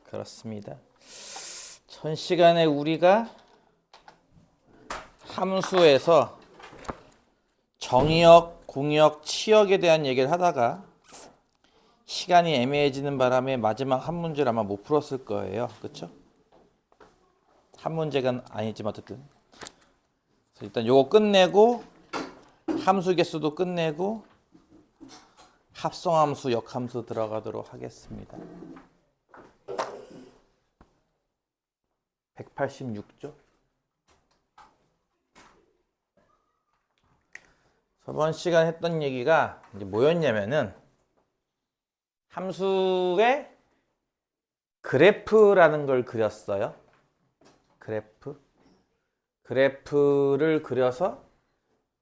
그렇습니다. 전 시간에 우리가 함수에서 정의역, 공역, 치역에 대한 얘기를 하다가 시간이 애매해지는 바람에 마지막 한 문제를 아마 못 풀었을 거예요. 그렇죠? 한 문제가 아니지만 어쨌든 그래서 일단 요거 끝내고 함수 개수도 끝내고 합성함수, 역함수 들어가도록 하겠습니다. 186조. 저번 시간에 했던 얘기가 이제 뭐였냐면은 함수의 그래프라는 걸 그렸어요. 그래프를 그려서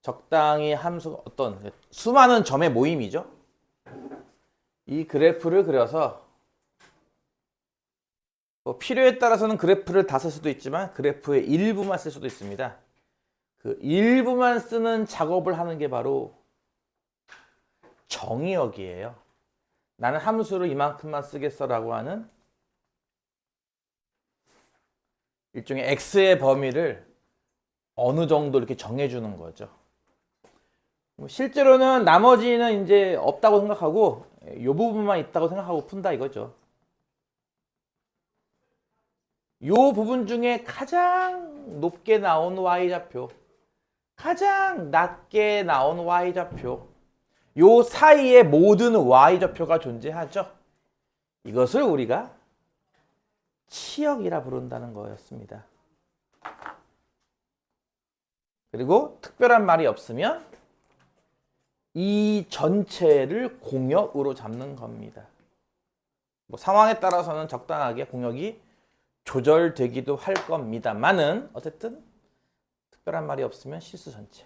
적당히 함수 어떤 수많은 점의 모임이죠. 이 그래프를 그려서 뭐 필요에 따라서는 그래프를 다 쓸 수도 있지만 그래프의 일부만 쓸 수도 있습니다. 그 일부만 쓰는 작업을 하는 게 바로 정의역이에요. 나는 함수를 이만큼만 쓰겠어라고 하는 일종의 x의 범위를 어느 정도 이렇게 정해주는 거죠. 실제로는 나머지는 이제 없다고 생각하고 이 부분만 있다고 생각하고 푼다 이거죠. 이 부분 중에 가장 높게 나온 y좌표, 가장 낮게 나온 y좌표, 요 사이에 모든 y좌표가 존재하죠. 이것을 우리가 치역이라 부른다는 거였습니다. 그리고 특별한 말이 없으면 이 전체를 공역으로 잡는 겁니다. 뭐 상황에 따라서는 적당하게 공역이 조절되기도 할 겁니다만은 어쨌든 특별한 말이 없으면 실수 전체.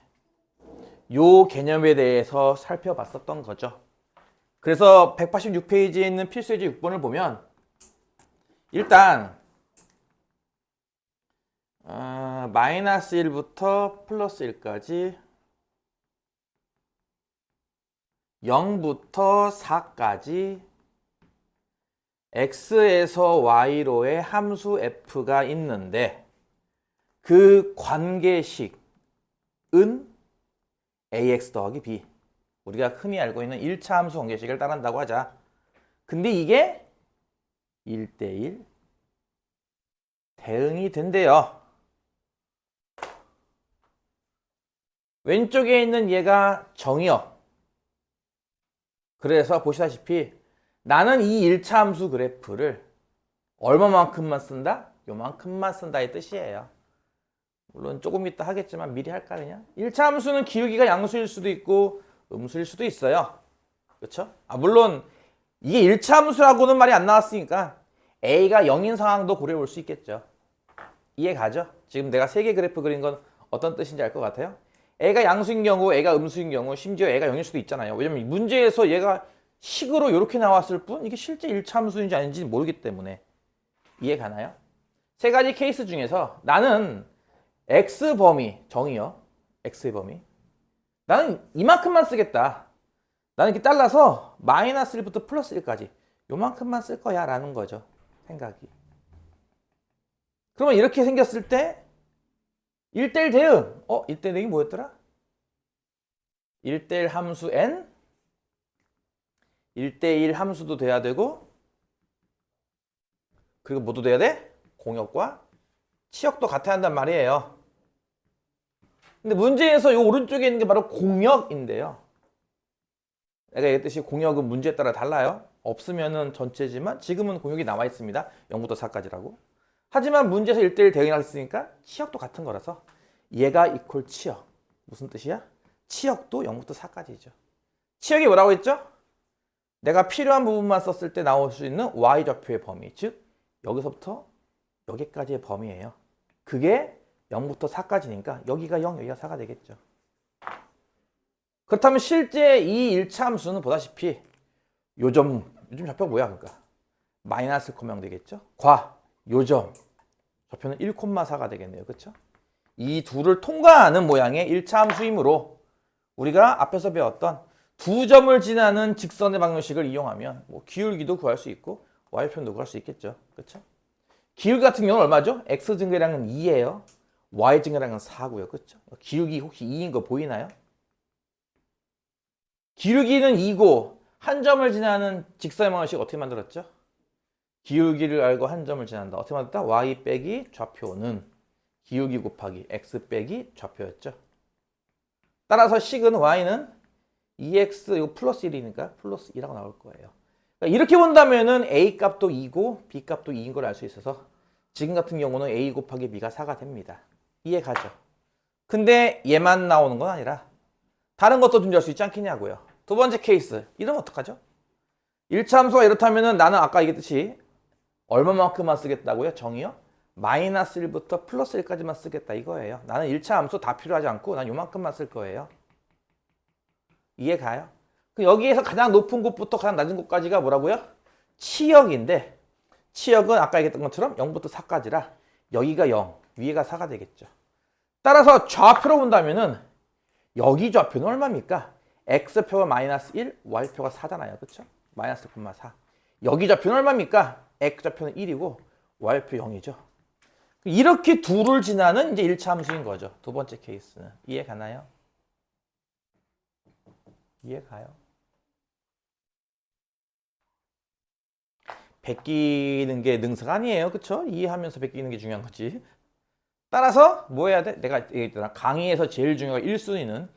요 개념에 대해서 살펴봤었던 거죠. 그래서 186페이지에 있는 필수예제 6번을 보면 일단 마이너스 1부터 플러스 1까지 0부터 4까지 x에서 y로의 함수 f가 있는데 그 관계식은 ax 더하기 b, 우리가 흔히 알고 있는 1차 함수 관계식을 따른다고 하자. 근데 이게 1대1 대응이 된대요. 왼쪽에 있는 얘가 정의역. 그래서 보시다시피 나는 이 1차 함수 그래프를 얼마만큼만 쓴다? 요만큼만 쓴다의 뜻이에요. 물론 조금 이따 하겠지만 미리 할까 그냥? 1차 함수는 기울기가 양수일 수도 있고 음수일 수도 있어요. 그렇죠? 물론 이게 1차 함수라고는 말이 안 나왔으니까 A가 0인 상황도 고려해 볼 수 있겠죠. 이해 가죠? 지금 내가 3개 그래프 그린 건 어떤 뜻인지 알 것 같아요? A가 양수인 경우, A가 음수인 경우, 심지어 A가 0일 수도 있잖아요. 왜냐면 문제에서 얘가 식으로 이렇게 나왔을 뿐 이게 실제 1차 함수인지 아닌지 모르기 때문에. 이해 가나요? 세 가지 케이스 중에서 나는 X범위, 정의요. X의 범위. 나는 이만큼만 쓰겠다. 나는 이렇게 잘라서 마이너스 1부터 플러스 1까지 요만큼만 쓸 거야 라는 거죠. 생각이. 그러면 이렇게 생겼을 때 1대1 대응. 1대1 대응이 뭐였더라? 1대1 함수 n, 1대1 함수도 돼야 되고 그리고 뭐도 돼야 돼? 공역과 치역도 같아야 한단 말이에요. 근데 문제에서 이 오른쪽에 있는 게 바로 공역인데요. 내가 얘기했듯이 공역은 문제에 따라 달라요. 없으면은 전체지만 지금은 공역이 나와 있습니다. 0부터 4까지라고. 하지만 문제에서 1대1 대응이라고 했으니까 치역도 같은 거라서 얘가 이퀄 치역. 무슨 뜻이야? 치역도 0부터 4까지죠. 치역이 뭐라고 했죠? 내가 필요한 부분만 썼을 때 나올 수 있는 y좌표의 범위. 즉 여기서부터 여기까지의 범위예요. 그게 0부터 4까지니까 여기가 0, 여기가 4가 되겠죠. 그렇다면 실제 이 1차 함수는 보다시피 요점 좌표가 뭐야? 그러니까 마이너스 콤마면 되겠죠. 요점 좌표는 1,4가 되겠네요. 그렇죠? 이 둘을 통과하는 모양의 1차 함수이므로 우리가 앞에서 배웠던 두 점을 지나는 직선의 방정식을 이용하면 뭐 기울기도 구할 수 있고 y표 누구 할 수 있겠죠. 그쵸? 기울기 같은 경우는 얼마죠? x 증가량은 2예요. y 증가량은 4고요. 그쵸? 기울기 혹시 2인 거 보이나요? 기울기는 2고 한 점을 지나는 직선의 방정식 어떻게 만들었죠? 기울기를 알고 한 점을 지난다. 어떻게 만들었다? y 빼기 좌표는 기울기 곱하기 x 빼기 좌표였죠. 따라서 식은 y는 2x 이거 플러스 1이니까 플러스 2라고 나올 거예요. 그러니까 이렇게 본다면은 a 값도 2고 b 값도 2인 걸 알 수 있어서 지금 같은 경우는 a 곱하기 b가 4가 됩니다. 이해 가죠? 근데 얘만 나오는 건 아니라 다른 것도 존재할 수 있지 않겠냐고요. 두 번째 케이스. 이러면 어떡하죠? 1차 함수가 이렇다면은 나는 아까 얘기했듯이 얼마만큼만 쓰겠다고요? 정의요? 마이너스 1부터 플러스 1까지만 쓰겠다 이거예요. 나는 1차 함수 다 필요하지 않고 난 요만큼만 쓸 거예요. 이해 가요? 여기에서 가장 높은 곳부터 가장 낮은 곳까지가 뭐라고요? 치역인데 치역은 아까 얘기했던 것처럼 0부터 4까지라 여기가 0, 위에가 4가 되겠죠. 따라서 좌표로 본다면은 여기 좌표는 얼마입니까? x표가 마이너스 1, y표가 4잖아요. 그렇죠? 마이너스 4. 여기 좌표는 얼마입니까? x좌표는 1이고 y표 0이죠. 이렇게 둘을 지나는 이제 1차 함수인 거죠. 두 번째 케이스는. 이해 가나요? 이해 가요? 베끼는 게 능사가 아니에요. 그쵸? 이해하면서 베끼는 게 중요한 거지. 따라서 뭐 해야 돼? 내가 얘기했잖아. 강의에서 제일 중요한 1순위는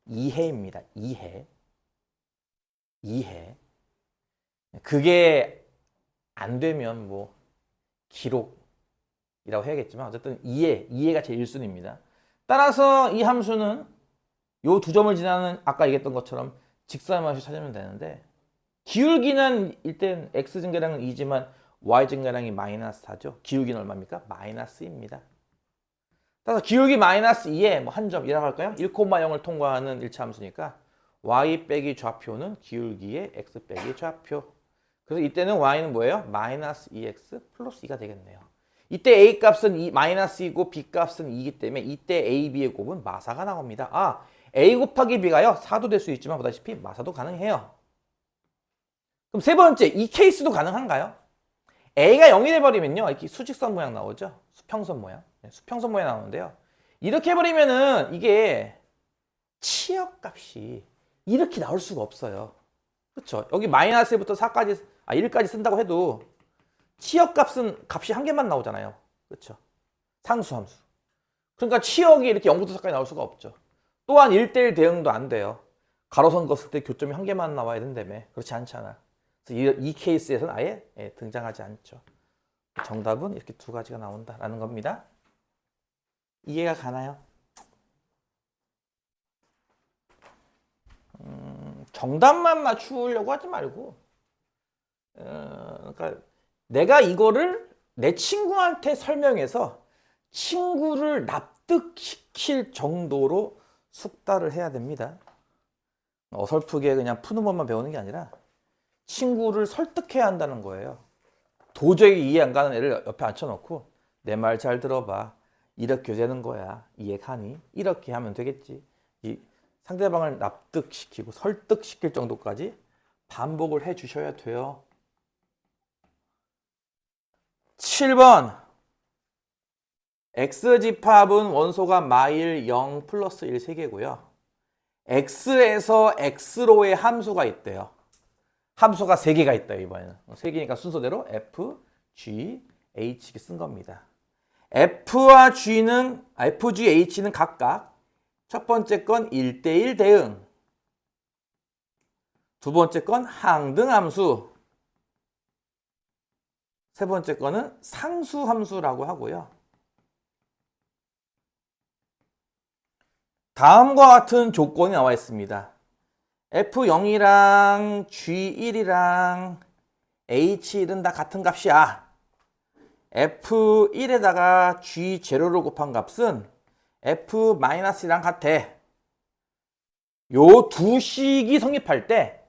이해입니다. 이해. 그게 안 되면 뭐 기록이라고 해야겠지만 어쨌든 이해가 제일 1순위입니다. 따라서 이 함수는 요 두 점을 지나는 아까 얘기했던 것처럼 직선의 방식을 찾으면 되는데 기울기는 일단 x 증가량은 2지만 y 증가량이 마이너스 4죠. 기울기는 얼마입니까? 마이너스입니다. 따라서 기울기 마이너스 2에 뭐 한 점이라고 할까요? 1,0을 통과하는 1차 함수니까 y 빼기 좌표는 기울기의 x 빼기 좌표. 그래서 이때는 y는 뭐예요? 마이너스 2x 플러스 2가 되겠네요. 이때 a 값은 마이너스 2고 b 값은 2이기 때문에 이때 a, b의 곱은 마사가 나옵니다. 아, a 곱하기 b가요. 4도 될 수 있지만 보다시피 마사도 가능해요. 그럼 세 번째, 이 케이스도 가능한가요? a가 0이 돼버리면요. 이렇게 수직선 모양 나오죠? 수평선 모양. 수평선 모양 나오는데요. 이렇게 해버리면은 이게 치역값이 이렇게 나올 수가 없어요. 그렇죠? 여기 마이너스 1부터 4까지, 1까지 쓴다고 해도 치역값이 한 개만 나오잖아요. 그렇죠? 상수함수. 그러니까 치역이 이렇게 0부터 4까지 나올 수가 없죠. 또한 1대1 대응도 안 돼요. 가로선 긋을 때 교점이 한 개만 나와야 된다며. 그렇지 않잖아. 그래서 이 케이스에서는 아예 등장하지 않죠. 정답은 이렇게 두 가지가 나온다라는 겁니다. 이해가 가나요? 정답만 맞추려고 하지 말고 그러니까 내가 이거를 내 친구한테 설명해서 친구를 납득시킬 정도로 숙달을 해야 됩니다. 어설프게 그냥 푸는 법만 배우는 게 아니라 친구를 설득해야 한다는 거예요. 도저히 이해 안 가는 애를 옆에 앉혀놓고 내 말 잘 들어봐. 이렇게 되는 거야. 이해가니? 이렇게 하면 되겠지. 이 상대방을 납득시키고 설득시킬 정도까지 반복을 해 주셔야 돼요. 7번 x집합은 원소가 마일 0 플러스 1 3개고요. x에서 x로의 함수가 있대요. 함수가 3개가 있다 이번에는. 3개니까 순서대로 f, g, h 쓴 겁니다. f와 g는 fg, h는 각각 첫 번째 건 1대1 대응, 두 번째 건 항등함수, 세 번째 거는 상수함수라고 하고요. 다음과 같은 조건이 나와 있습니다. F0이랑 G1이랑 H1은 다 같은 값이야. F1에다가 G0를 곱한 값은 F-1랑 같아. 요 두 식이 성립할 때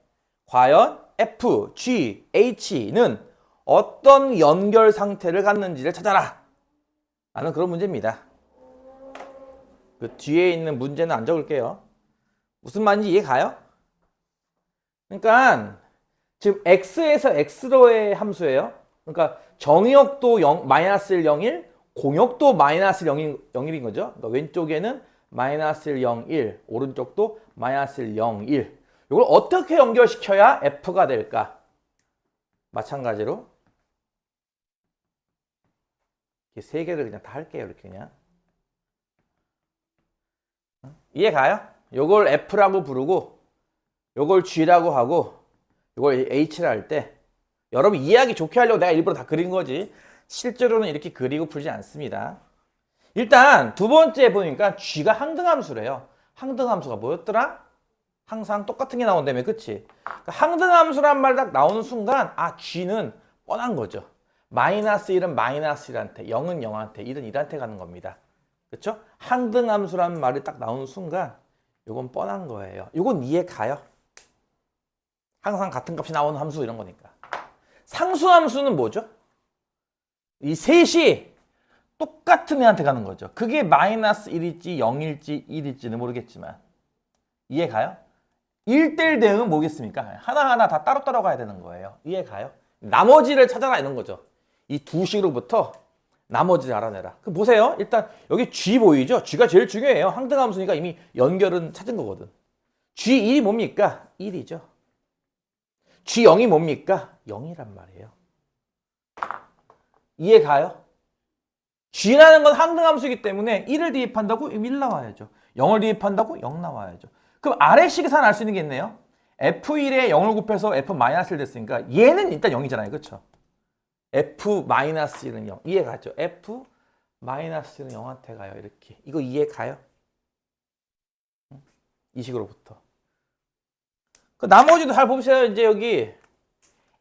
과연 F, G, H는 어떤 연결 상태를 갖는지를 찾아라. 라는 그런 문제입니다. 그 뒤에 있는 문제는 안 적을게요. 무슨 말인지 이해 가요? 그러니까 지금 x에서 x로의 함수예요. 그러니까 정의역도 0, 마이너스 1, 0, 1, 공역도 마이너스 0, 1인 거죠. 그러니까 왼쪽에는 마이너스 1, 0, 1, 오른쪽도 마이너스 1, 0, 1. 이걸 어떻게 연결시켜야 f가 될까? 마찬가지로 이렇게 세 개를 그냥 다 할게요. 이렇게 그냥. 이해 가요? 요걸 f라고 부르고 요걸 g라고 하고 요걸 h라 할 때 여러분 이해하기 좋게 하려고 내가 일부러 다 그린 거지 실제로는 이렇게 그리고 풀지 않습니다. 일단 두 번째 보니까 g가 항등함수래요. 항등함수가 뭐였더라? 항상 똑같은 게 나온다며, 그치? 그러니까 항등함수란 말 딱 나오는 순간 아 g는 뻔한 거죠. 마이너스 1은 마이너스 1한테, 0은 0한테, 1은 1한테 가는 겁니다. 그쵸? 항등함수란 말이 딱 나오는 순간 이건 뻔한 거예요. 이건 이해 가요? 항상 같은 값이 나오는 함수 이런 거니까. 상수함수는 뭐죠? 이 셋이 똑같은 애한테 가는 거죠. 그게 마이너스 1일지 0일지 1일지는 모르겠지만 이해 가요? 1대1 대응은 뭐겠습니까? 하나하나 다 따로따로 가야 되는 거예요. 이해 가요? 나머지를 찾아라 이런 거죠. 이 두 식으로부터 나머지를 알아내라. 그럼 보세요. 일단 여기 G 보이죠? G가 제일 중요해요. 항등함수니까 이미 연결은 찾은 거거든. G1이 뭡니까? 1이죠. G0이 뭡니까? 0이란 말이에요. 이해 가요? G라는 건 항등함수이기 때문에 1을 대입한다고 1 나와야죠. 0을 대입한다고 0 나와야죠. 그럼 아래식에서 알 수 있는 게 있네요. F1에 0을 곱해서 F-1 됐으니까 얘는 일단 0이잖아요. 그렇죠? F-1은 0. 이해 가죠? F-1은 0한테 가요. 이렇게. 이거 이해 가요? 이 식으로부터. 그 나머지도 잘 보세요. 이제 여기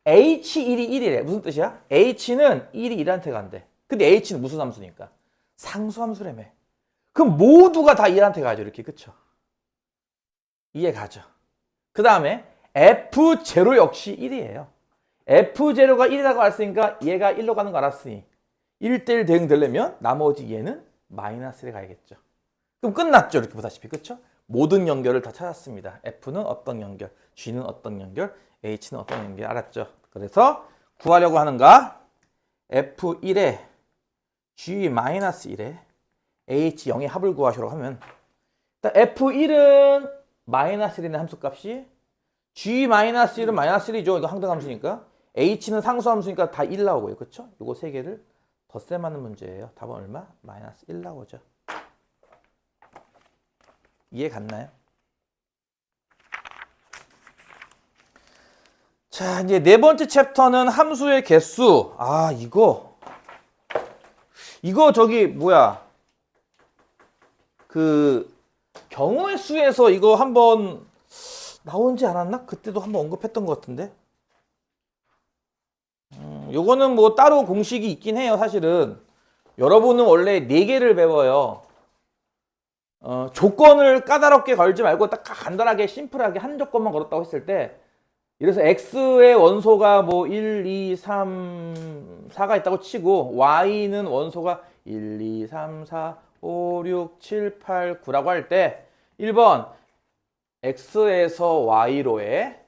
H1이 1이래. 무슨 뜻이야? H는 1이 1한테 간대. 근데 H는 무슨 함수니까? 상수함수라며. 그럼 모두가 다 1한테 가죠. 이렇게. 그쵸? 이해 가죠? 그 다음에 F0 역시 1이에요. F0가 1이라고 알았으니까 얘가 1로 가는 거 알았으니 1대1 대응 되려면 나머지 얘는 마이너스 1에 가야겠죠. 그럼 끝났죠. 이렇게 보다시피. 그쵸? 모든 연결을 다 찾았습니다. F는 어떤 연결, G는 어떤 연결, H는 어떤 연결 알았죠? 그래서 구하려고 하는가? F1에 G-1에 H0의 합을 구하시라고 하면 일단 F1은 마이너스 1이네 함수값이 G-1은 마이너스 1이죠. 이거 항등함수니까 H는 상수함수니까 다 1 나오고요. 그쵸? 요거 세 개를 덧셈하는 문제예요. 답은 얼마? 마이너스 1 나오죠. 이해 갔나요? 자, 이제 네 번째 챕터는 함수의 개수. 아, 이거 저기 뭐야? 그 경우의 수에서 이거 한번 나오지 않았나? 그때도 한번 언급했던 것 같은데. 요거는 뭐 따로 공식이 있긴 해요. 사실은 여러분은 원래 4개를 배워요. 조건을 까다롭게 걸지 말고 딱 간단하게 심플하게 한 조건만 걸었다고 했을 때 이래서 x의 원소가 뭐 1, 2, 3, 4가 있다고 치고 y는 원소가 1, 2, 3, 4, 5, 6, 7, 8, 9라고 할 때 1번 x에서 y로의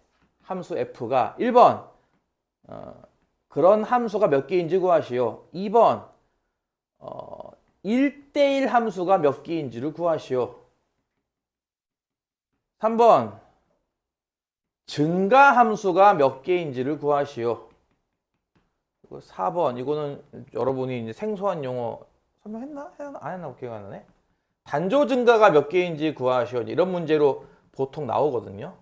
함수 f가 1번 그런 함수가 몇 개인지 구하시오. 2번 1대1 함수가 몇 개인지를 구하시오. 3번 증가 함수가 몇 개인지를 구하시오. 4번 이거는 여러분이 이제 생소한 용어 설명했나? 안 했나? 기억 안 나네. 단조 증가가 몇 개인지 구하시오. 이런 문제로 보통 나오거든요.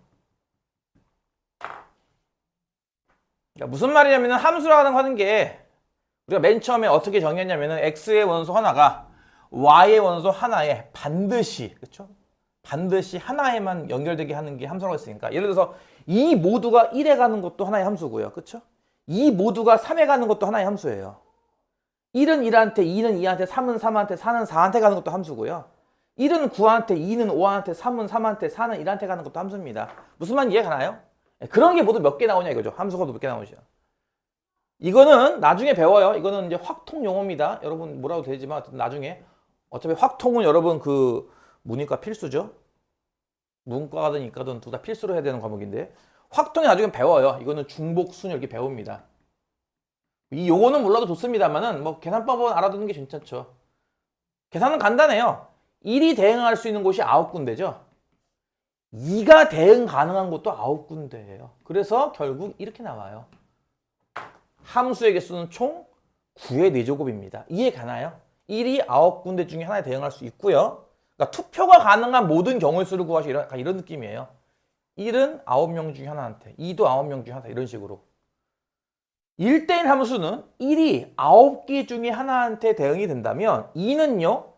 그러니까 무슨 말이냐면 함수라고 하는 게 우리가 맨 처음에 어떻게 정의했냐면 x의 원소 하나가 y의 원소 하나에 반드시, 그렇죠? 반드시 하나에만 연결되게 하는 게 함수라고 했으니까 예를 들어서 이 모두가 1에 가는 것도 하나의 함수고요. 그렇죠? 이 모두가 3에 가는 것도 하나의 함수예요. 1은 1한테, 2는 2한테, 3은 3한테, 4는 4한테 가는 것도 함수고요. 1은 9한테, 2는 5한테, 3은 3한테, 4는 1한테 가는 것도 함수입니다. 무슨 말인지 이해 가나요? 그런 게 모두 몇 개 나오냐 이거죠. 함수가 몇 개 나오죠. 이거는 나중에 배워요. 이거는 이제 확통 용어입니다. 여러분 뭐라도 되지만 나중에 어차피 확통은 여러분 그 문이과 필수죠. 문과든 이과든 둘 다 필수로 해야 되는 과목인데 확통이 나중에 배워요. 이거는 중복, 순 이렇게 배웁니다. 이 요거는 몰라도 좋습니다만은 뭐 계산법은 알아두는 게 괜찮죠. 계산은 간단해요. 1이 대응할 수 있는 곳이 9군데죠. 2가 대응 가능한 곳도 9군데예요. 그래서 결국 이렇게 나와요. 함수의 개수는 총 9의 4제곱입니다. 이해 가나요? 1이 9군데 중에 하나에 대응할 수 있고요. 그러니까 투표가 가능한 모든 경우의 수를 구하시 이런 느낌이에요. 1은 9명 중에 하나한테, 2도 9명 중에 하나 이런 식으로. 1대1 함수는 1이 9개 중에 하나한테 대응이 된다면 2는요.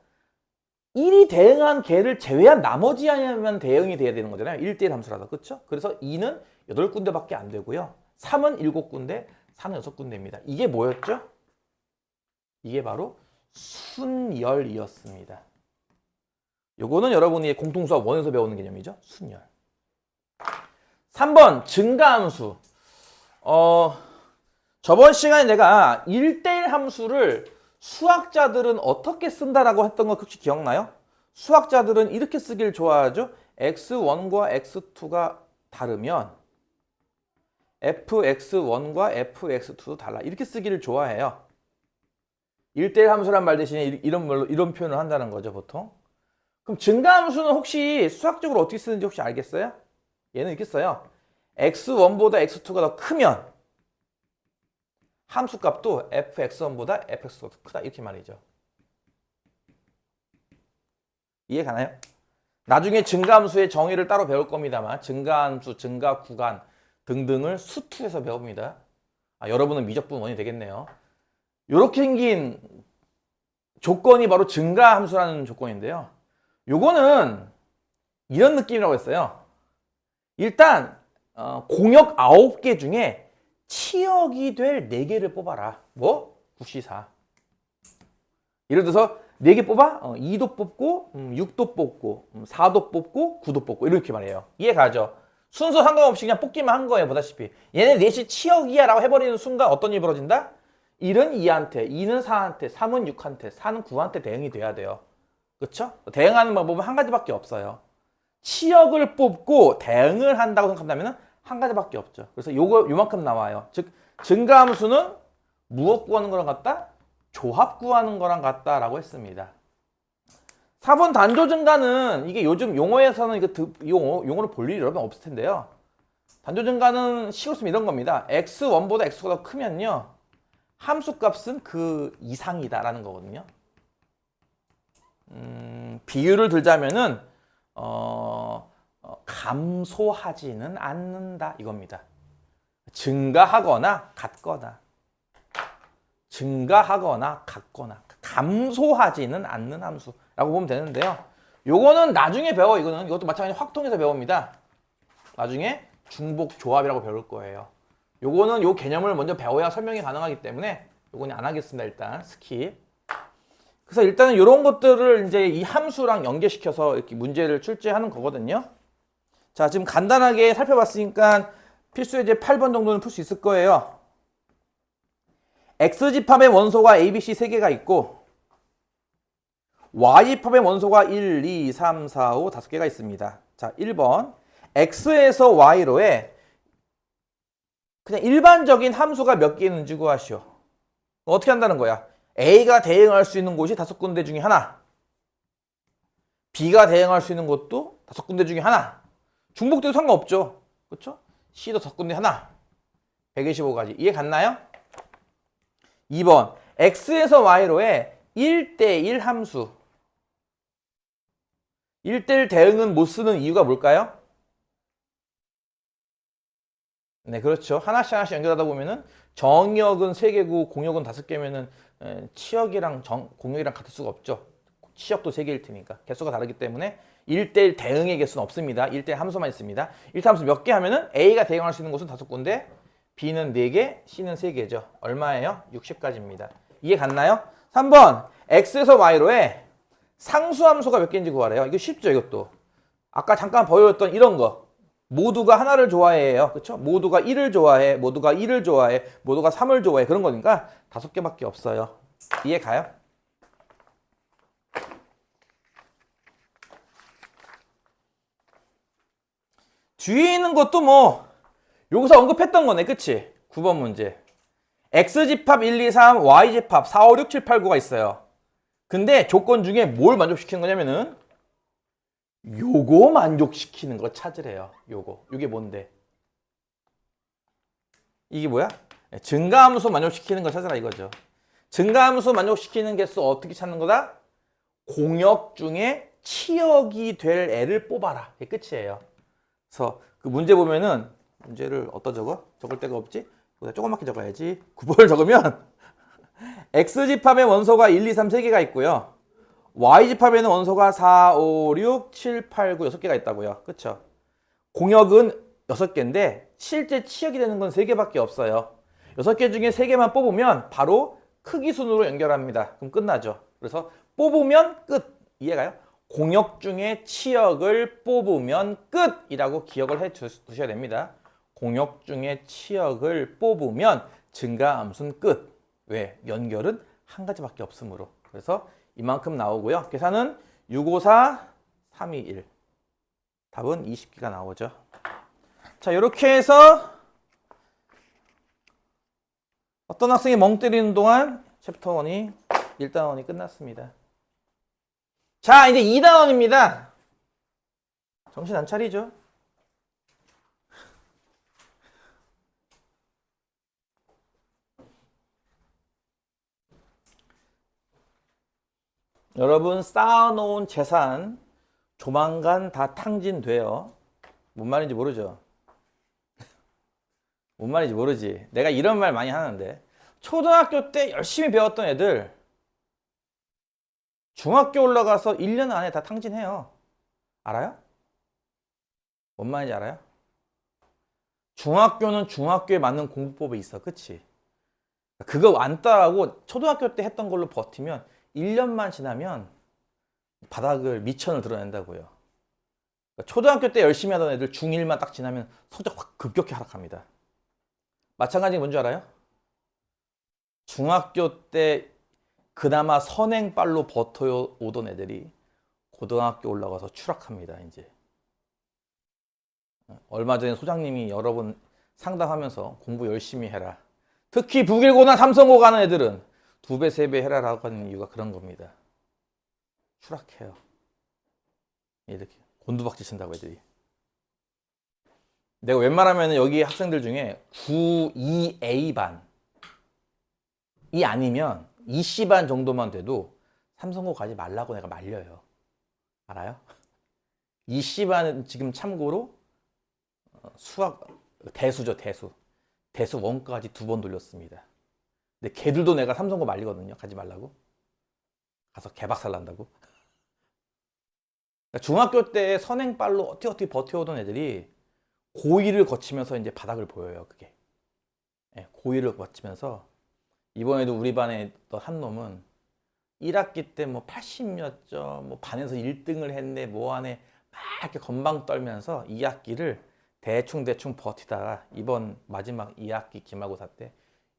1이 대응한 개를 제외한 나머지 아니면 대응이 돼야 되는 거잖아요. 1대1 함수라서. 그렇죠? 그래서 2는 8군데밖에 안 되고요. 3은 7군데, 4는 6군데입니다. 이게 뭐였죠? 이게 바로 순열이었습니다. 요거는 여러분이 공통수학 1에서 배우는 개념이죠. 순열. 3번 증가함수. 저번 시간에 내가 1대1 함수를 수학자들은 어떻게 쓴다라고 했던 거 혹시 기억나요? 수학자들은 이렇게 쓰길 좋아하죠. x1과 x2가 다르면 fx1과 fx2도 달라. 이렇게 쓰기를 좋아해요. 1대1 함수란 말 대신에 이런 표현을 한다는 거죠, 보통. 그럼 증가함수는 혹시 수학적으로 어떻게 쓰는지 혹시 알겠어요? 얘는 이렇게 써요. x1보다 x2가 더 크면 함수값도 fx1보다 fx2가 더 크다. 이렇게 말이죠. 이해 가나요? 나중에 증가함수의 정의를 따로 배울 겁니다만 증가함수, 증가구간 등등을 수투에서 배웁니다. 여러분은 미적분 원이 되겠네요. 이렇게 생긴 조건이 바로 증가함수라는 조건인데요. 요거는 이런 느낌이라고 했어요. 일단 공역 9개 중에 치역이 될 4개를 뽑아라. 뭐? 구시사. 예를 들어서 4개 뽑아? 2도 뽑고 6도 뽑고 4도 뽑고 9도 뽑고 이렇게 말해요. 이해 가죠? 순서 상관없이 그냥 뽑기만 한 거예요. 보다시피. 얘네 넷이 치역이야 라고 해버리는 순간 어떤 일이 벌어진다? 1은 2한테, 2는 4한테, 3은 6한테, 4는 9한테 대응이 돼야 돼요. 그렇죠? 대응하는 방법은 한 가지밖에 없어요. 치역을 뽑고 대응을 한다고 생각한다면 한 가지밖에 없죠. 그래서 요만큼 나와요. 즉 증가함수는 무엇 구하는 거랑 같다? 조합 구하는 거랑 같다라고 했습니다. 4번 단조 증가는 이게 요즘 용어에서는 용어를 볼 일이 여러분 없을 텐데요. 단조 증가는 식으로 쓰면 이런 겁니다. x1보다 x가 더 크면요. 함수 값은 그 이상이다라는 거거든요. 비유를 들자면은 감소하지는 않는다 이겁니다. 증가하거나 같거나 감소하지는 않는 함수라고 보면 되는데요. 요거는 나중에 배워. 이것도 마찬가지로 확통에서 배웁니다. 나중에 중복 조합이라고 배울 거예요. 요거는 요 개념을 먼저 배워야 설명이 가능하기 때문에 요거는 안 하겠습니다. 일단 스킵. 그래서 일단은 이런 것들을 이제 이 함수랑 연계시켜서 이렇게 문제를 출제하는 거거든요. 자, 지금 간단하게 살펴봤으니까 필수 예제 8번 정도는 풀 수 있을 거예요. X집합의 원소가 A, B, C 3개가 있고 Y집합의 원소가 1, 2, 3, 4, 5 5개가 있습니다. 자, 1번 X에서 Y로의 그냥 일반적인 함수가 몇 개 있는지 구하시오. 어떻게 한다는 거야? A가 대응할 수 있는 곳이 5군데 중에 하나, B가 대응할 수 있는 곳도 5군데 중에 하나. 중복돼도 상관없죠. 그렇죠? C도 5군데 하나. 125가지. 이해 갔나요? 2번 X에서 Y로의 1대1 함수. 1대1 대응은 못 쓰는 이유가 뭘까요? 네, 그렇죠. 하나씩 연결하다 보면은 정역은 3개고 공역은 5개면은 치역이랑 공역이랑 같을 수가 없죠. 치역도 3개일 테니까. 개수가 다르기 때문에 1대1 대응의 개수는 없습니다. 1대1 함수만 있습니다. 1대1 함수 몇 개 하면은 A가 대응할 수 있는 곳은 5군데, B는 4개, C는 3개죠. 얼마예요? 60가지입니다. 이해 갔나요? 3번 X에서 Y로의 상수함수가 몇 개인지 구하래요. 이거 쉽죠, 이것도. 아까 잠깐 보여줬던 이런 거. 모두가 하나를 좋아해요. 그렇죠? 모두가 1을 좋아해. 모두가 2를 좋아해. 모두가 3을 좋아해. 그런 거니까 5개밖에 없어요. 이해 가요? 뒤에 있는 것도 뭐 여기서 언급했던 거네, 그치? 9번 문제. X집합 1, 2, 3, Y집합 4, 5, 6, 7, 8, 9가 있어요. 근데 조건 중에 뭘 만족시키는 거냐면은 요거 만족시키는 거 찾으래요. 요거. 요게 뭔데? 이게 뭐야? 증가함수 만족시키는 거 찾아라 이거죠. 증가함수 만족시키는 개수 어떻게 찾는 거다? 공역 중에 치역이 될 애를 뽑아라. 이게 끝이에요. 그래서 그 문제 보면은 문제를 어디다 적어? 적을 데가 없지? 조그맣게 적어야지. 9번을 적으면 X집합의 원소가 1, 2, 3, 3개가 있고요. Y집합에는 원소가 4, 5, 6, 7, 8, 9, 6개가 있다고요. 그쵸? 공역은 6개인데 실제 치역이 되는 건 3개밖에 없어요. 6개 중에 3개만 뽑으면 바로 크기 순으로 연결합니다. 그럼 끝나죠. 그래서 뽑으면 끝. 이해가요? 공역 중에 치역을 뽑으면 끝이라고 기억을 해 두셔야 됩니다. 공역 중에 치역을 뽑으면 증가함수는 끝. 왜? 연결은 한 가지밖에 없으므로. 그래서 이만큼 나오고요. 계산은 654, 321. 답은 20개가 나오죠. 자, 이렇게 해서 어떤 학생이 멍 때리는 동안 챕터 1이 1단원이 끝났습니다. 자, 이제 2단원입니다. 정신 안 차리죠? 여러분 쌓아놓은 재산 조만간 다 탕진돼요. 뭔 말인지 모르죠? 뭔 말인지 모르지. 내가 이런 말 많이 하는데 초등학교 때 열심히 배웠던 애들 중학교 올라가서 1년 안에 다 탕진해요. 알아요? 뭔 말인지 알아요? 중학교는 중학교에 맞는 공부법이 있어. 그치? 그거 안 따라하고 초등학교 때 했던 걸로 버티면 1년만 지나면 바닥을 미천을 드러낸다고요. 그러니까 초등학교 때 열심히 하던 애들 중1만 딱 지나면 성적 확 급격히 하락합니다. 마찬가지인 뭔지 알아요? 중학교 때 그나마 선행빨로 버텨오던 애들이 고등학교 올라가서 추락합니다. 이제 얼마 전에 소장님이 여러 번 상담하면서 공부 열심히 해라. 특히 북일고나 삼성고 가는 애들은 2배, 3배 해라라고 하는 이유가 그런 겁니다. 추락해요. 이렇게 곤두박질 친다고 애들이. 내가 웬만하면 여기 학생들 중에 92A반이 아니면 2C반 정도만 돼도 삼성고 가지 말라고 내가 말려요. 알아요? 2C반은 지금 참고로 수학 대수죠. 대수 원까지 2번 돌렸습니다. 근데 걔들도 내가 삼성고 말리거든요. 가지 말라고. 가서 개박살 난다고. 그러니까 중학교 때 선행빨로 어떻게 버텨오던 애들이 고2를 거치면서 이제 바닥을 보여요. 그게. 네, 고2를 거치면서 이번에도 우리 반에 있던 한 놈은 1학기 때 뭐 80몇 점, 뭐 반에서 1등을 했네, 뭐 하네, 막 이렇게 건방 떨면서 2학기를 대충 버티다가 이번 마지막 2학기 기말고사 때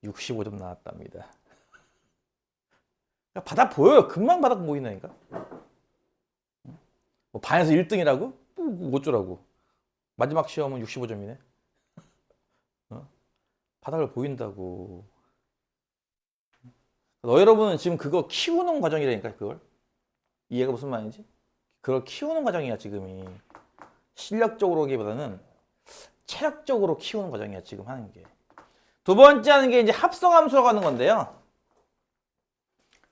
65점 나왔답니다. 바닥 보여요. 금방 바닥 보인다니까. 뭐 반에서 1등이라고? 뭐 어쩌라고. 마지막 시험은 65점이네. 바닥을 보인다고. 너 여러분은 지금 그거 키우는 과정이라니까. 그걸 이해가 무슨 말인지? 그걸 키우는 과정이야 지금이. 실력적으로기보다는 체력적으로 키우는 과정이야 지금 하는 게. 두 번째 하는 게 이제 합성함수라고 하는 건데요.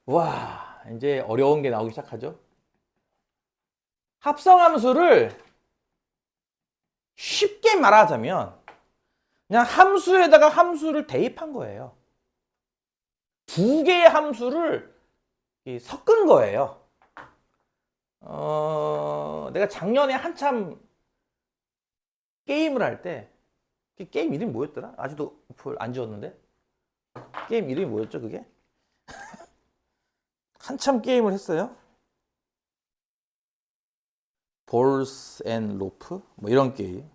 와, 이제 어려운 게 나오기 시작하죠. 합성함수를 쉽게 말하자면 그냥 함수에다가 함수를 대입한 거예요. 두 개의 함수를 섞은 거예요. 내가 작년에 한참 게임을 할 때 게임 이름이 뭐였더라? 아직도 안 지웠는데 게임 이름이 뭐였죠 그게? 한참 게임을 했어요. 볼스 앤 로프 뭐 이런 게임,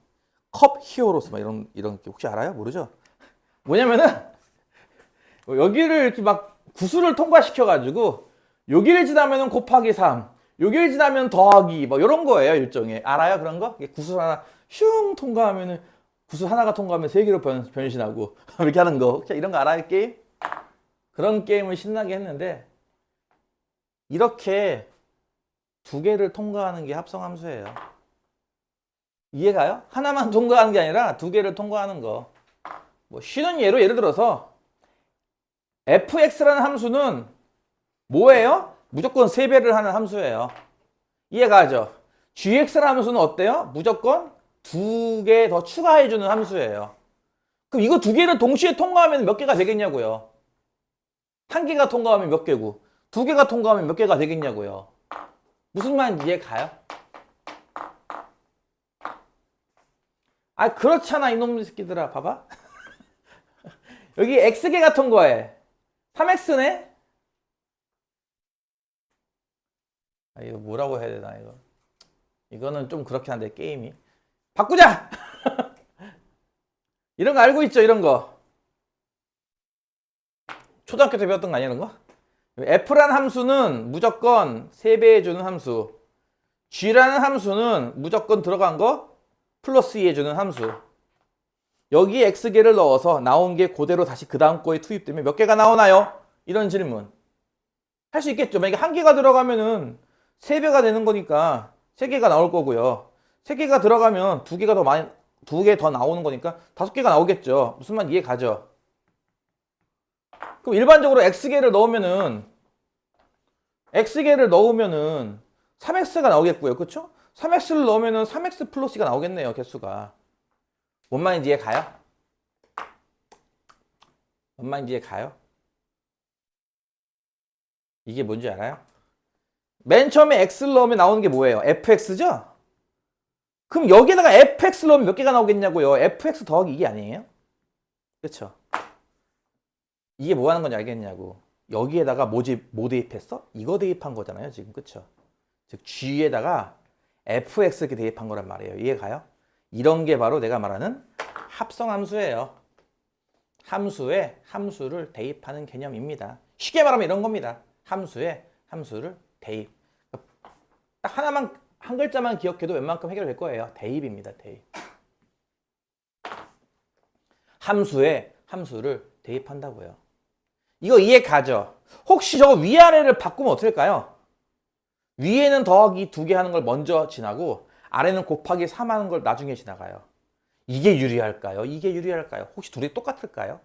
컵 히어로스 막 이런 게 혹시 알아요? 모르죠? 뭐냐면은 여기를 이렇게 막 구수를 통과시켜 가지고 여기를 지나면은 곱하기 3, 여기를 지나면 더하기 뭐 이런 거예요 일종의. 알아요 그런 거? 구수 하나 슝 통과하면은 구수 하나가 통과하면 세 개로 변신하고 이렇게 하는 거. 혹시 이런 거 알아요, 게임? 그런 게임을 신나게 했는데 이렇게 두 개를 통과하는 게 합성함수예요. 이해가요? 하나만 통과하는 게 아니라 두 개를 통과하는 거. 뭐 쉬는 예로 예를 들어서 fx라는 함수는 뭐예요? 무조건 3배를 하는 함수예요. 이해가죠? gx라는 함수는 어때요? 무조건 2개 더 추가해주는 함수예요. 그럼 이거 두 개를 동시에 통과하면 몇 개가 되겠냐고요? 한 개가 통과하면 몇 개고, 두 개가 통과하면 몇 개가 되겠냐고요? 무슨 말인지 이해가요? 아, 그렇잖아, 이놈의 새끼들아. 봐봐. 여기 x개가 통과해. 3x네? 아, 이거 뭐라고 해야 되나, 이거. 이거는 좀 그렇긴 한데, 게임이. 바꾸자! 이런 거 알고 있죠, 이런 거. 초등학교 때 배웠던 거 아니야, 이런 거? f라는 함수는 무조건 3배해주는 함수. g라는 함수는 무조건 들어간 거 플러스 2 해주는 함수. 여기에 x개를 넣어서 나온 게 그대로 다시 그 다음 거에 투입되면 몇 개가 나오나요? 이런 질문. 할 수 있겠죠. 만약에 한 개가 들어가면은 3배가 되는 거니까 3개가 나올 거고요. 3개가 들어가면 2개가 더 많이, 2개 더 나오는 거니까 5개가 나오겠죠. 무슨 말 이해 가죠? 그럼 일반적으로 x개를 넣으면은 3x가 나오겠고요. 그쵸? 3x를 넣으면은 3x 플러스가 나오겠네요. 개수가. 뭔 말인지 이해 가요? 뭔 말인지 이해 가요? 이게 뭔지 알아요? 맨 처음에 x를 넣으면 나오는 게 뭐예요? fx죠? 그럼 여기에다가 fx를 넣으면 몇 개가 나오겠냐고요? fx 더하기 이게 아니에요? 그쵸? 이게 뭐 하는 건지 알겠냐고. 여기에다가 뭐 대입했어? 이거 대입한 거잖아요, 지금. 그쵸? 즉, g에다가 fx 이렇게 대입한 거란 말이에요. 이해 가요? 이런 게 바로 내가 말하는 합성함수예요. 함수에 함수를 대입하는 개념입니다. 쉽게 말하면 이런 겁니다. 함수에 함수를 대입. 딱 하나만, 한 글자만 기억해도 웬만큼 해결될 거예요. 대입입니다. 대입. 함수에 함수를 대입한다고요. 이거 이해 가죠? 혹시 저거 위아래를 바꾸면 어떨까요? 위에는 더하기 2개 하는 걸 먼저 지나고 아래는 곱하기 3 하는 걸 나중에 지나가요. 이게 유리할까요? 이게 유리할까요? 혹시 둘이 똑같을까요?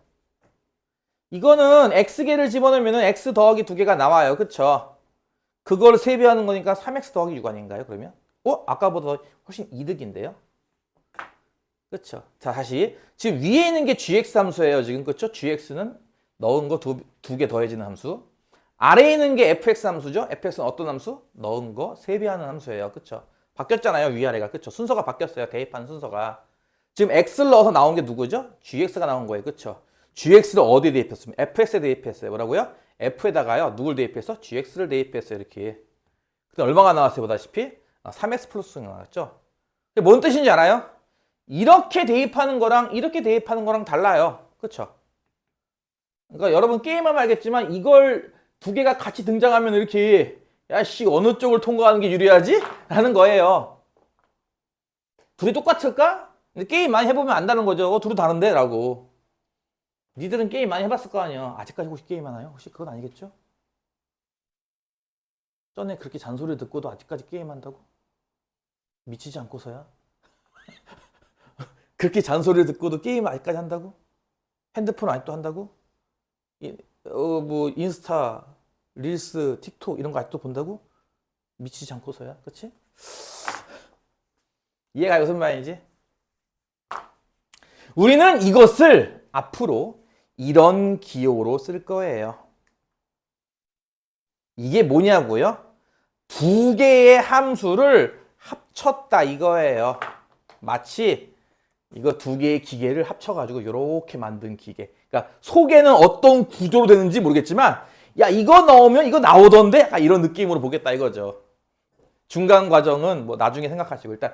이거는 x개를 집어넣으면 x 더하기 2개가 나와요. 그쵸? 그걸 3배하는 거니까 3x 더하기 6 아닌가요? 그러면? 아까보다 훨씬 이득인데요? 그쵸? 자, 다시. 지금 위에 있는 게 gx 함수예요. 지금. 그쵸? gx는 넣은 거 2개 더해지는 함수. 아래에 있는 게 fx 함수죠? fx는 어떤 함수? 넣은 거 3배하는 함수예요. 그쵸? 바뀌었잖아요. 위아래가. 그쵸? 순서가 바뀌었어요. 대입하는 순서가. 지금 x를 넣어서 나온 게 누구죠? gx가 나온 거예요. 그쵸? gx를 어디에 대입했으면? fx에 대입했어요. 뭐라고요? f에다가요. 누굴 대입했어? gx를 대입했어요. 이렇게. 근데 얼마가 나왔어요? 보다시피 3x 플러스가 나왔죠? 뭔 뜻인지 알아요? 이렇게 대입하는 거랑 이렇게 대입하는 거랑 달라요. 그쵸? 그러니까 여러분 게임하면 알겠지만 이걸 2개가 같이 등장하면 이렇게 야씨 어느 쪽을 통과하는 게 유리하지? 라는 거예요. 둘이 똑같을까? 근데 게임 많이 해보면 안다는 거죠. 둘이 다른데? 라고. 니들은 게임 많이 해봤을 거 아니야. 아직까지 혹시 게임 하나요? 혹시 그건 아니겠죠? 전에 그렇게 잔소리 듣고도 아직까지 게임한다고? 미치지 않고서야? 그렇게 잔소리를 듣고도 게임 아직까지 한다고? 핸드폰 아직도 한다고? 뭐 인스타, 릴스, 틱톡 이런 거 아직도 본다고? 미치지 않고서야? 그치? 이해가 무슨 말인지? 우리는 이것을 앞으로 이런 기호로 쓸 거예요. 이게 뭐냐고요? 2개의 함수를 합쳤다 이거예요. 마치 이거 2개의 기계를 합쳐가지고 이렇게 만든 기계. 그러니까 속에는 어떤 구조로 되는지 모르겠지만 야 이거 넣으면 이거 나오던데? 약간 이런 느낌으로 보겠다 이거죠. 중간 과정은 뭐 나중에 생각하시고 일단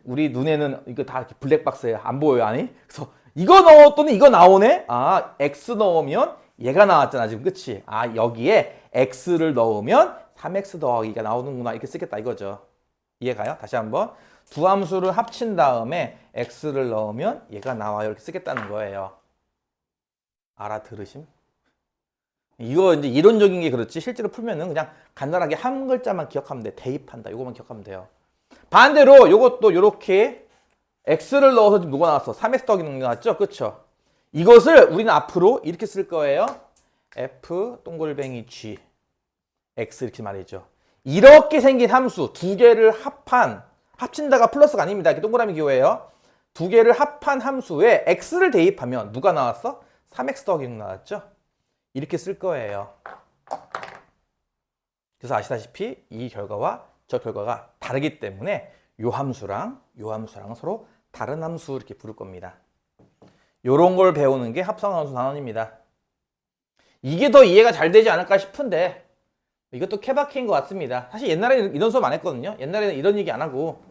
우리 눈에는 이거 다 이렇게 블랙박스예요. 안 보여요 아니? 그래서 이거 넣었더니 이거 나오네? 아 x 넣으면 얘가 나왔잖아 지금 그치? 아 여기에 x를 넣으면 3x 더하기가 나오는구나 이렇게 쓰겠다 이거죠. 이해가요? 다시 한번 두 함수를 합친 다음에 x를 넣으면 얘가 나와요. 이렇게 쓰겠다는 거예요. 알아들으심? 이거 이제 이론적인 게 그렇지 실제로 풀면은 그냥 간단하게 한 글자만 기억하면 돼. 대입한다. 이거만 기억하면 돼요. 반대로 이것도 이렇게 x를 넣어서 지금 누가 나왔어? 3x 더하기 는 나왔죠? 그쵸? 이것을 우리는 앞으로 이렇게 쓸 거예요. f 동글뱅이 g x 이렇게 말이죠. 이렇게 생긴 함수 두 개를 합친다가 플러스가 아닙니다. 이렇게 동그라미 기호예요. 두 개를 합한 함수에 x를 대입하면 누가 나왔어? 3x 더하기 6 나왔죠? 이렇게 쓸 거예요. 그래서 아시다시피 이 결과와 저 결과가 다르기 때문에 요 함수랑 요 함수랑 서로 다른 함수 이렇게 부를 겁니다. 요런 걸 배우는 게 합성함수 단원입니다. 이게 더 이해가 잘 되지 않을까 싶은데 이것도 케바케인 것 같습니다. 사실 옛날에는 이런 수업 안 했거든요. 옛날에는 이런 얘기 안 하고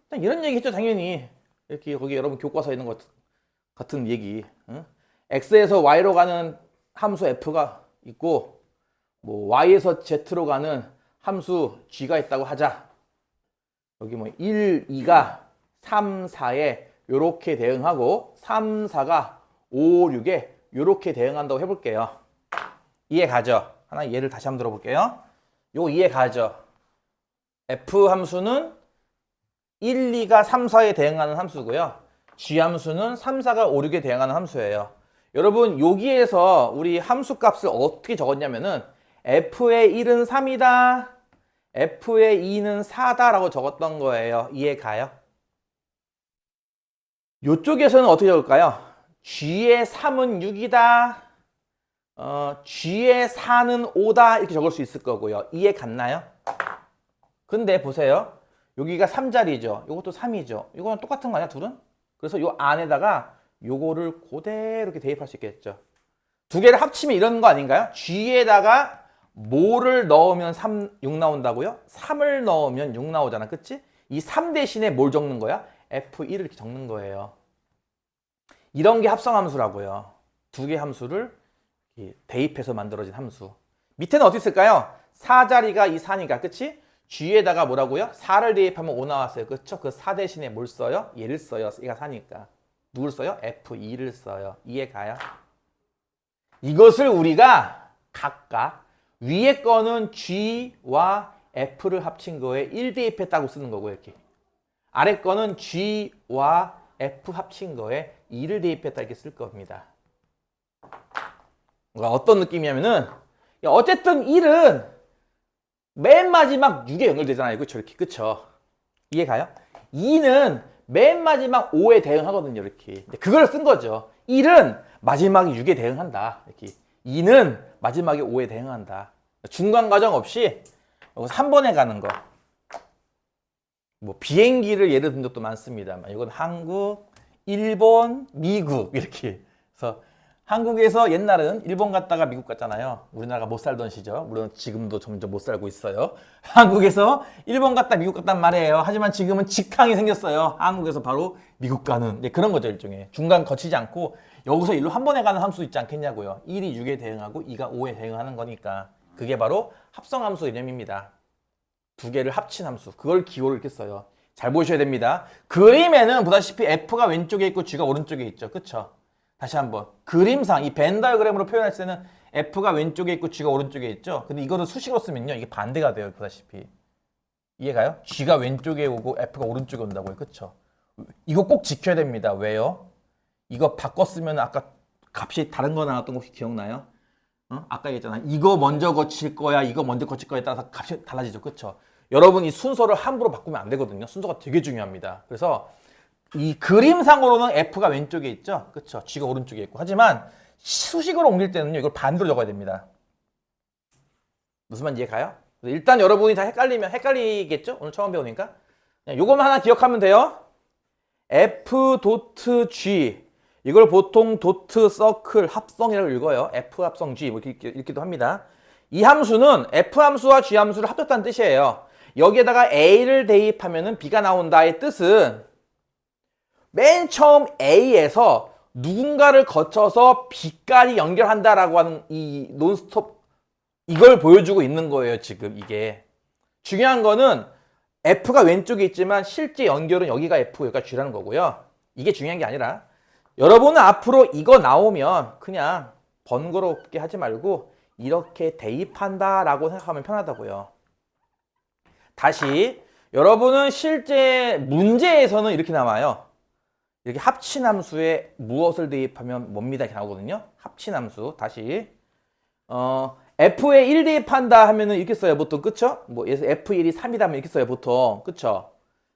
그냥 이런 얘기 했죠. 당연히 이렇게 거기 여러분 교과서에 있는 것 같은 얘기. 응? x에서 y로 가는 함수 f가 있고 뭐 y에서 z로 가는 함수 g가 있다고 하자. 여기 뭐 1, 2가 3, 4에 요렇게 대응하고 3, 4가 5, 6에 요렇게 대응한다고 해볼게요. 이해 가죠? 하나 예를 다시 한번 들어볼게요. 요거 이해 가죠? f 함수는 1, 2가 3, 4에 대응하는 함수고요. g 함수는 3, 4가 5, 6에 대응하는 함수예요. 여러분 여기에서 우리 함수 값을 어떻게 적었냐면은 f의 1은 3이다. f의 2는 4다 라고 적었던 거예요. 이해 가요? 이쪽에서는 어떻게 적을까요? g의 3은 6이다. g의 4는 5다. 이렇게 적을 수 있을 거고요. 이해 갔나요? 근데 보세요. 여기가 3자리죠. 이것도 3이죠. 이거는 똑같은 거 아니야, 둘은? 그래서 이 안에다가 요거를 그대로 이렇게 대입할 수 있겠죠. 두 개를 합치면 이런 거 아닌가요? g에다가 뭐를 넣으면 6 나온다고요? 3을 넣으면 6 나오잖아. 그치? 이 3 대신에 뭘 적는 거야? f1을 이렇게 적는 거예요. 이런 게 합성함수라고요. 두 개 함수를 대입해서 만들어진 함수. 밑에는 어떻게 쓸까요? 4자리가 이 4니까. 그치? g에다가 뭐라고요? 4를 대입하면 5 나왔어요. 그쵸? 그 4 대신에 뭘 써요? 얘를 써요. 얘가 4니까. 누굴 써요? f2를 써요. 이해 가요? 이것을 우리가 각각 위에 거는 g와 f를 합친 거에 1 대입했다고 쓰는 거고 이렇게. 아래 거는 g와 f 합친 거에 2를 대입했다 이렇게 쓸 겁니다. 어떤 느낌이냐면은 어쨌든 1은 맨 마지막 6에 연결되잖아요. 그쵸? 이렇게. 그쵸? 이해 가요? 2는 맨 마지막 5에 대응하거든요. 이렇게. 그걸 쓴 거죠. 1은 마지막에 6에 대응한다. 이렇게. 2는 마지막에 5에 대응한다. 중간 과정 없이 여기서 한 번에 가는 거. 뭐 비행기를 예를 든 적도 많습니다. 이건 한국, 일본, 미국 이렇게. 그래서 한국에서 옛날은 일본 갔다가 미국 갔잖아요. 우리나라가 못 살던 시절. 물론 지금도 점점 못 살고 있어요. 한국에서 일본 갔다 미국 갔단 말이에요. 하지만 지금은 직항이 생겼어요. 한국에서 바로 미국 가는. 네, 그런 거죠. 일종의. 중간 거치지 않고 여기서 일로 한 번에 가는 함수 있지 않겠냐고요. 1이 6에 대응하고 2가 5에 대응하는 거니까. 그게 바로 합성함수 개념입니다. 두 개를 합친 함수. 그걸 기호를 이렇게 써요. 잘 보셔야 됩니다. 그림에는 보다시피 F가 왼쪽에 있고 G가 오른쪽에 있죠. 그쵸? 다시 한번. 그림상 이 벤 다이어그램으로 표현할 때는 F가 왼쪽에 있고 G가 오른쪽에 있죠. 근데 이거를 수식으로 쓰면요. 이게 반대가 돼요. 보다시피. 이해가요? G가 왼쪽에 오고 F가 오른쪽에 온다고요. 그쵸? 이거 꼭 지켜야 됩니다. 왜요? 이거 바꿨으면 아까 값이 다른 거 나왔던 거 혹시 기억나요? 아까 얘기했잖아. 이거 먼저 거칠 거야, 이거 먼저 거칠 거에 따라서 값이 달라지죠. 그쵸? 여러분 이 순서를 함부로 바꾸면 안 되거든요. 순서가 되게 중요합니다. 그래서 이 그림상으로는 F가 왼쪽에 있죠. 그쵸? G가 오른쪽에 있고. 하지만 수식으로 옮길 때는요. 이걸 반대로 적어야 됩니다. 무슨 말인지 이해가요? 일단 여러분이 다 헷갈리면 헷갈리겠죠? 오늘 처음 배우니까. 요것만 하나 기억하면 돼요. F.G 이걸 보통 도트 서클 합성이라고 읽어요. F 합성 G 뭐 이렇게 읽기도 합니다. 이 함수는 F 함수와 G 함수를 합쳤다는 뜻이에요. 여기에다가 A를 대입하면은 B가 나온다의 뜻은 맨 처음 A에서 누군가를 거쳐서 B까지 연결한다라고 하는 이 논스톱 이걸 보여주고 있는 거예요. 지금 이게 중요한 거는 F가 왼쪽에 있지만 실제 연결은 여기가 F, 여기가 G라는 거고요. 이게 중요한 게 아니라 여러분은 앞으로 이거 나오면 그냥 번거롭게 하지 말고 이렇게 대입한다라고 생각하면 편하다고요. 다시 여러분은 실제 문제에서는 이렇게 나와요. 이렇게 합친함수에 무엇을 대입하면 뭡니다 이렇게 나오거든요. 합친함수. 다시 F에 1 대입한다 하면은 이렇게 써요 보통. 그쵸? 뭐 예를 들어 F1이 3이다 하면 이렇게 써요 보통. 그쵸?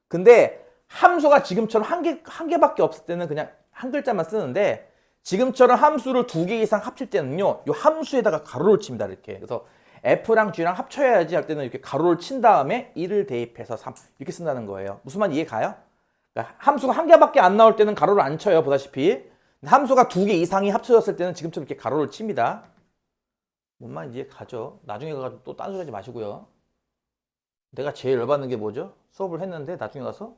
근데 함수가 지금처럼 한 개밖에 없을 때는 그냥 한 글자만 쓰는데, 지금처럼 함수를 2개 이상 합칠 때는요, 이 함수에다가 가로를 칩니다 이렇게. 그래서 F랑 G랑 합쳐야지 할 때는 이렇게 가로를 친 다음에 1을 대입해서 3 이렇게 쓴다는 거예요. 무슨 말 이해 가요? 그러니까 함수가 한 개밖에 안 나올 때는 가로를 안 쳐요 보다시피. 함수가 2개 이상이 합쳐졌을 때는 지금처럼 이렇게 가로를 칩니다. 뭔 말인지 이해 가죠? 나중에 가서 또 딴소리 하지 마시고요. 내가 제일 열받는 게 뭐죠? 수업을 했는데 나중에 가서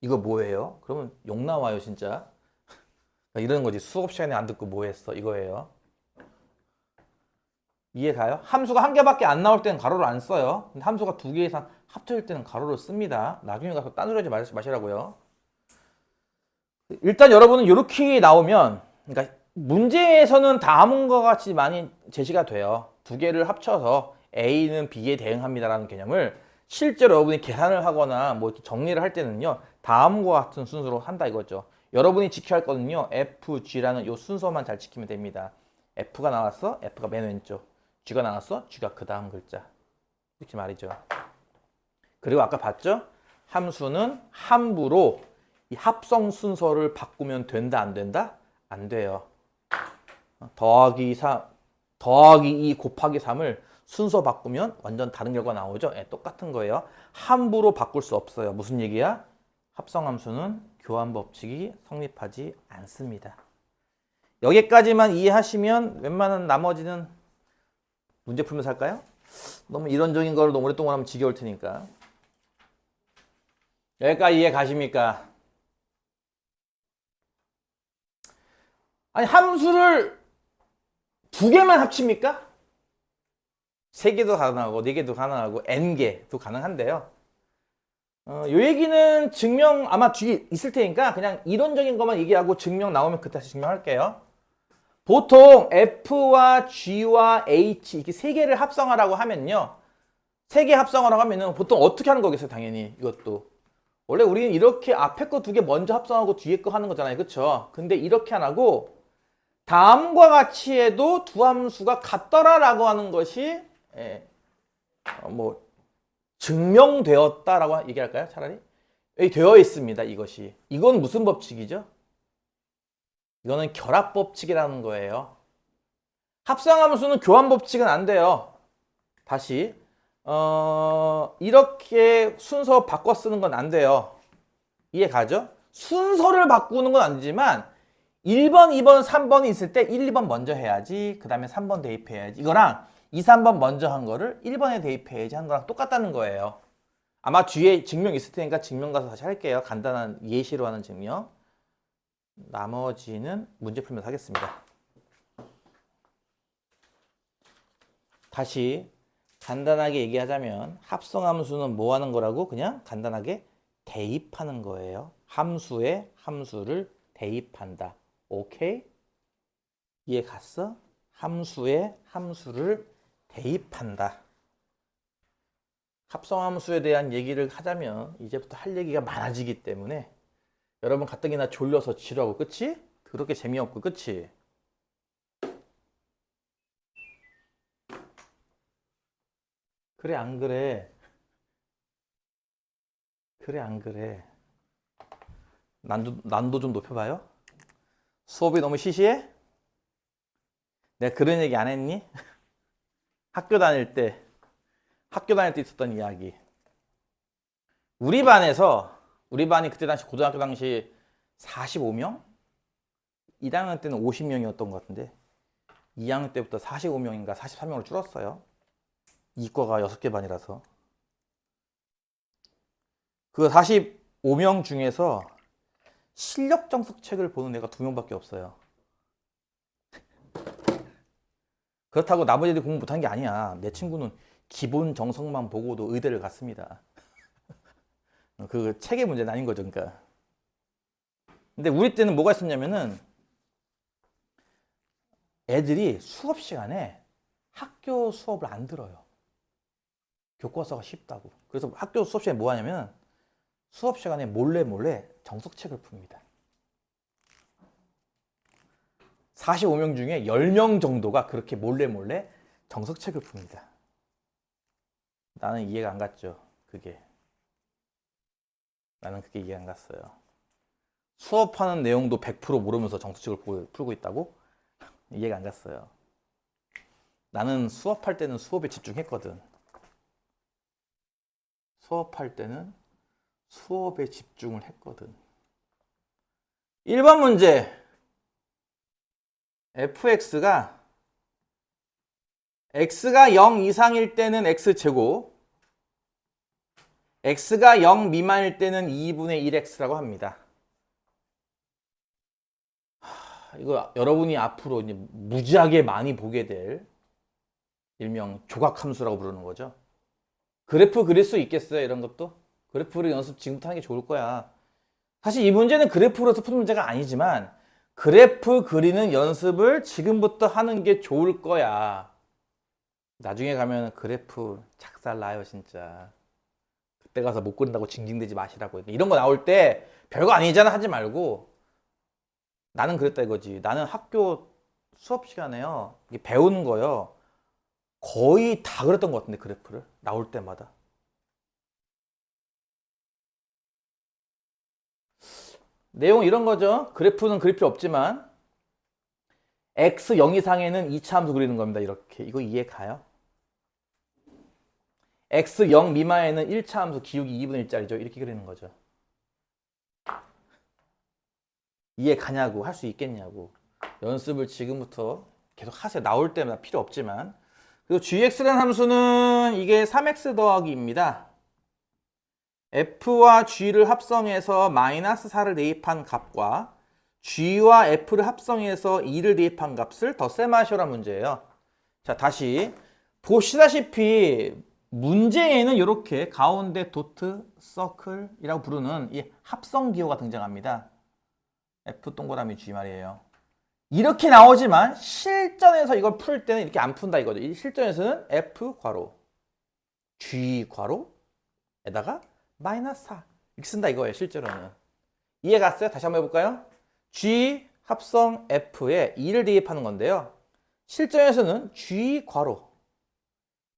이거 뭐예요? 그러면 욕 나와요 진짜. 이러는 거지. 수업 시간에 안 듣고 뭐 했어? 이거예요. 이해 가요? 함수가 한 개밖에 안 나올 때는 가로를 안 써요. 근데 함수가 2개 이상 합쳐질 때는 가로를 씁니다. 나중에 가서 딴소리 하지 마시라고요. 일단 여러분은 이렇게 나오면, 그러니까 문제에서는 다음과 같이 많이 제시가 돼요. 2개를 합쳐서 A는 B에 대응합니다라는 개념을 실제로 여러분이 계산을 하거나 뭐 정리를 할 때는요, 다음과 같은 순서로 한다 이거죠. 여러분이 지켜야 할 거는요, F, G라는 이 순서만 잘 지키면 됩니다. F가 나왔어, F가 맨 왼쪽. G가 나왔어, G가 그 다음 글자. 이렇게 말이죠. 그리고 아까 봤죠? 함수는 함부로 이 합성 순서를 바꾸면 된다, 안 된다? 안 돼요. 더하기 2 곱하기 3을 순서 바꾸면 완전 다른 결과 나오죠? 네, 똑같은 거예요. 함부로 바꿀 수 없어요. 무슨 얘기야? 합성함수는 교환 법칙이 성립하지 않습니다. 여기까지만 이해하시면 웬만한 나머지는 문제 풀면서 할까요? 너무 이론적인 거를 너무 오랫동안 하면 지겨울 테니까. 여기까지 이해 가십니까? 아니 함수를 2개만 합칩니까? 3개도 가능하고 4개도 가능하고 n개도 가능한데요. 요 얘기는 증명 아마 뒤에 있을 테니까 그냥 이론적인 것만 얘기하고 증명 나오면 그때 다시 증명할게요. 보통 F와 G와 H 이렇게 3개를 합성하라고 하면요. 3개 합성하라고 하면은 보통 어떻게 하는 거겠어요? 당연히 이것도. 원래 우리는 이렇게 앞에 거 2개 먼저 합성하고 뒤에 거 하는 거잖아요. 그쵸? 근데 이렇게 안 하고 다음과 같이 해도 두 함수가 같더라라고 하는 것이 뭐 증명되었다라고 얘기할까요? 차라리 여기 되어 있습니다. 이것이. 이건 무슨 법칙이죠? 이거는 결합 법칙이라는 거예요. 합성함수는 교환 법칙은 안 돼요. 다시 이렇게 순서 바꿔 쓰는 건 안 돼요. 이해 가죠? 순서를 바꾸는 건 안 되지만 1번, 2번, 3번이 있을 때 1, 2번 먼저 해야지. 그 다음에 3번 대입해야지. 이거랑 2, 3번 먼저 한 거를 1번에 대입해야지 하는 거랑 똑같다는 거예요. 아마 뒤에 증명 있을 테니까 증명 가서 다시 할게요. 간단한 예시로 하는 증명. 나머지는 문제 풀면서 하겠습니다. 다시 간단하게 얘기하자면 합성함수는 뭐 하는 거라고? 그냥 간단하게 대입하는 거예요. 함수에 함수를 대입한다. 오케이? 이해 갔어? 함수에 함수를 대입한다. 합성함수에 대한 얘기를 하자면 이제부터 할 얘기가 많아지기 때문에 여러분 가뜩이나 졸려서 지루하고 그치? 그렇게 재미없고 그치? 그래 안 그래? 그래 안 그래? 난도 좀 높여봐요? 수업이 너무 시시해? 내가 그런 얘기 안 했니? 학교 다닐 때 있었던 이야기. 우리 반이 그때 당시 고등학교 당시 45명? 1학년 때는 50명이었던 것 같은데 2학년 때부터 45명인가 43명으로 줄었어요. 이과가 6개 반이라서. 그 45명 중에서 실력 정석책을 보는 애가 2명밖에 없어요. 그렇다고 나머지 애들이 공부 못한 게 아니야. 내 친구는 기본 정석만 보고도 의대를 갔습니다. 그 책의 문제는 아닌 거죠. 그러니까. 근데 우리 때는 뭐가 있었냐면은 애들이 수업 시간에 학교 수업을 안 들어요. 교과서가 쉽다고. 그래서 학교 수업 시간에 뭐 하냐면 수업 시간에 몰래 정석책을 풉니다. 45명 중에 10명 정도가 그렇게 몰래 정석책을 풉니다. 나는 이해가 안 갔죠. 그게. 나는 그게 이해가 안 갔어요. 수업하는 내용도 100% 모르면서 정석책을 풀고 있다고? 이해가 안 갔어요. 나는 수업할 때는 수업에 집중했거든. 수업할 때는 수업에 집중을 했거든. 1번 문제. fx가 x가 0 이상일 때는 x제곱, x가 0 미만일 때는 2분의 1x라고 합니다. 이거 여러분이 앞으로 이제 무지하게 많이 보게 될 일명 조각함수라고 부르는 거죠. 그래프 그릴 수 있겠어요? 이런 것도? 그래프를 연습 지금부터 하는 게 좋을 거야. 사실 이 문제는 그래프로서 푸는 문제가 아니지만 그래프 그리는 연습을 지금부터 하는 게 좋을 거야. 나중에 가면 그래프 작살 나요, 진짜. 그때 가서 못 그린다고 징징대지 마시라고. 이런 거 나올 때 별거 아니잖아 하지 말고 나는 그랬다 이거지. 나는 학교 수업 시간에요. 배우는 거요. 거의 다 그랬던 것 같은데 그래프를 나올 때마다. 내용 이런 거죠. 그래프는 그릴 필요 없지만 x 0 이상에는 2차 함수 그리는 겁니다. 이렇게. 이거 이해 가요? x 0 미만에는 1차 함수 기울기 2분의 1짜리죠. 이렇게 그리는 거죠. 이해 가냐고, 할 수 있겠냐고. 연습을 지금부터 계속 하세요. 나올 때마다 필요 없지만. 그리고 gx라는 함수는 이게 3x 더하기입니다. f와 g를 합성해서 마이너스 4를 대입한 값과 g와 f를 합성해서 2를 대입한 값을 덧셈하시오란 문제예요. 자, 다시 보시다시피 문제에는 이렇게 가운데 도트, 서클이라고 부르는 이 합성 기호가 등장합니다. F 동그라미 G 말이에요. 이렇게 나오지만 실전에서 이걸 풀 때는 이렇게 안 푼다 이거죠. 실전에서는 F 괄호, G 괄호에다가 마이너스 4 이렇게 쓴다 이거예요. 실제로는. 이해 갔어요? 다시 한번 해볼까요? G 합성 F에 2를 대입하는 건데요. 실전에서는 G 괄호,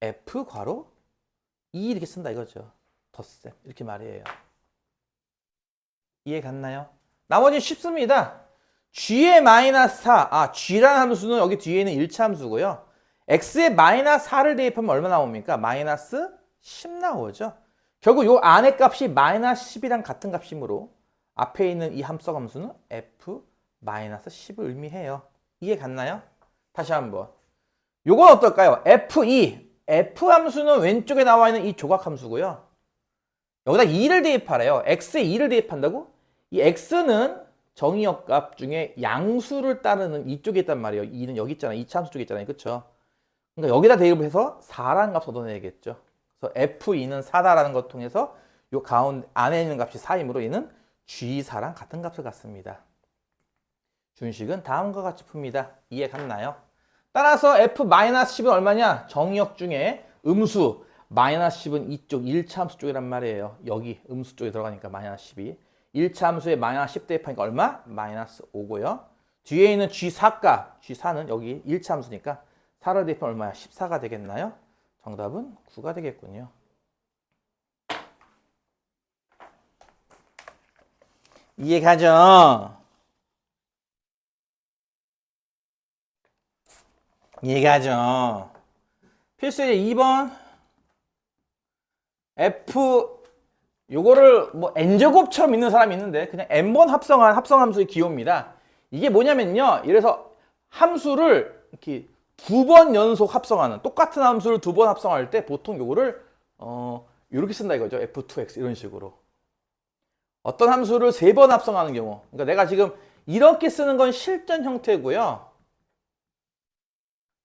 F 괄호, 2 이렇게 쓴다 이거죠. 덧셈 이렇게 말이에요. 이해 갔나요? 나머지 쉽습니다. g의 마이너스 4, g라는 함수는 여기 뒤에는 1차 함수고요. x에 마이너스 4를 대입하면 얼마 나옵니까? 마이너스 10 나오죠. 결국 이 안의 값이 마이너스 10이랑 같은 값이므로 앞에 있는 이 함수 함수는 f 마이너스 10을 의미해요. 이해 갔나요? 다시 한번. 요건 어떨까요? f2. f 함수는 왼쪽에 나와 있는 이 조각 함수고요. 여기다 2를 대입하래요. x에 2를 대입한다고? 이 x는 정의역 값 중에 양수를 따르는 이쪽에 있단 말이에요. 2는 여기 있잖아요. 2차 함수 쪽에 있잖아요. 그쵸? 그러니까 여기다 대입을 해서 4라는 값을 얻어내야겠죠. 그래서 f2는 4다라는 것 통해서 요 가운데 안에 있는 값이 4이므로 얘는 g4랑 같은 값을 갖습니다. 준식은 다음과 같이 풉니다. 이해 갔나요? 따라서 f-10은 얼마냐? 정의역 중에 음수 마이너스 10은 이쪽 1차 함수 쪽이란 말이에요. 여기 음수 쪽에 들어가니까 마이너스 10이. 1차 함수에 마이너스 10 대입하니까 얼마? 마이너스 5고요. 뒤에 있는 G4값, G4는 여기 1차 함수니까 4를 대입하면 얼마야? 14가 되겠나요? 정답은 9가 되겠군요. 이해가죠? 이해가죠? 필수의 2번 F 요거를 뭐 n제곱처럼 읽는 사람이 있는데 그냥 n번 합성한 합성함수의 기호입니다. 이게 뭐냐면요. 이래서 함수를 이렇게 2번 연속 합성하는 똑같은 함수를 2번 합성할 때 보통 요거를 이렇게 쓴다 이거죠. f2x 이런 식으로. 어떤 함수를 3번 합성하는 경우. 그러니까 내가 지금 이렇게 쓰는 건 실전 형태고요.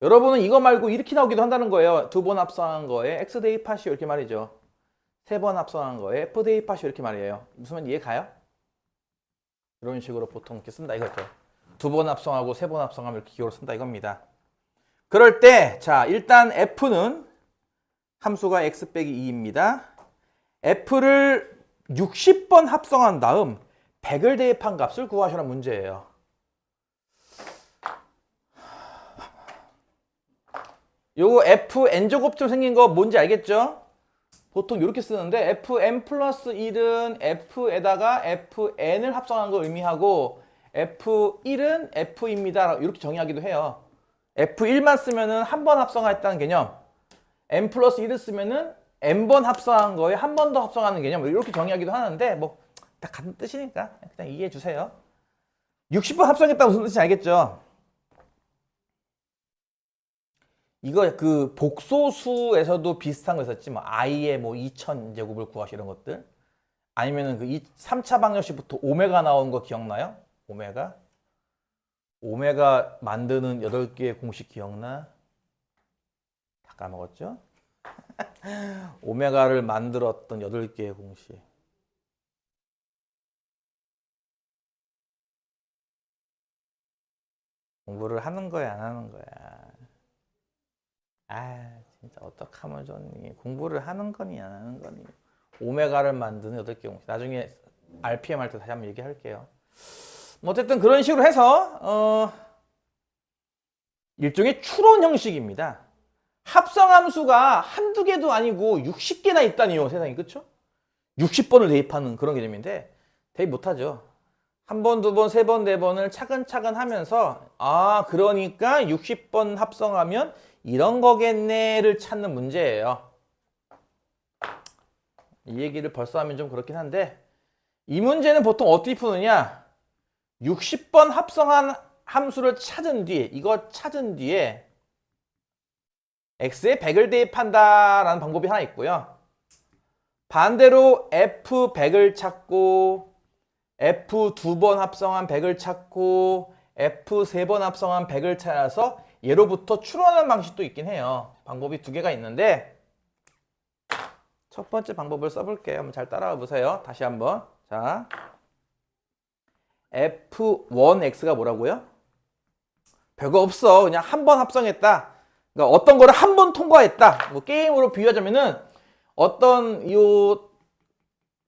여러분은 이거 말고 이렇게 나오기도 한다는 거예요. 2번 합성한 거에 x 대입하시오 이렇게 말이죠. 세 번 합성한 거에 F 대입하시오 이렇게 말이에요. 무슨 말 이해 가요? 이런 식으로 보통 이렇게 쓴다 이거죠. 두 번 합성하고 세 번 합성하면 이렇게 기호로 쓴다 이겁니다. 그럴 때, 자, 일단 F는 함수가 x 빼기 2입니다. F를 60번 합성한 다음 100을 대입한 값을 구하시라는 문제예요. 요거 Fn제곱처럼 생긴 거 뭔지 알겠죠? 보통 이렇게 쓰는데 Fn 플러스 1은 F에다가 Fn을 합성한 걸 의미하고 F1은 F입니다. 이렇게 정의하기도 해요. F1만 쓰면은 한 번 합성했다는 개념. n 플러스 1을 쓰면은 n번 합성한 거에 한 번 더 합성하는 개념. 이렇게 정의하기도 하는데 뭐 다 같은 뜻이니까 그냥 이해해 주세요. 60번 합성했다 무슨 뜻인지 알겠죠? 이거 그 복소수에서도 비슷한 거 있었지. 뭐 i의 뭐 2000제곱을 구하시 이런 것들. 아니면은 그 3차 방정식부터 오메가 나온 거 기억나요? 오메가? 오메가 만드는 8개의 공식 기억나? 다 까먹었죠? 오메가를 만들었던 8개의 공식. 공부를 하는 거야, 안 하는 거야? 아, 진짜 어떡하면 좋니? 공부를 하는 거니, 안 하는 거니? 오메가를 만드는 8개 공식. 나중에 RPM 할 때 다시 한번 얘기할게요. 뭐 어쨌든 그런 식으로 해서 일종의 추론 형식입니다. 합성함수가 한두 개도 아니고 60개나 있다니요, 세상에. 그쵸? 60번을 대입하는 그런 개념인데 대입 못하죠. 한 번, 두 번, 세 번, 네 번을 차근차근 하면서 그러니까 60번 합성하면 이런 거겠네를 찾는 문제예요. 이 얘기를 벌써 하면 좀 그렇긴 한데 이 문제는 보통 어떻게 푸느냐? 60번 합성한 함수를 찾은 뒤에 이거 찾은 뒤에 x에 100을 대입한다라는 방법이 하나 있고요. 반대로 f100을 찾고 f 2번 합성한 100을 찾고 f 3번 합성한 100을 찾아서 예로부터 추론하는 방식도 있긴 해요. 방법이 두 개가 있는데 첫 번째 방법을 써볼게요. 한번 잘 따라와 보세요. 다시 한번. 자, f1x가 뭐라고요? 별거 없어. 그냥 한 번 합성했다. 그러니까 어떤 거를 한 번 통과했다. 뭐 게임으로 비유하자면은 어떤 이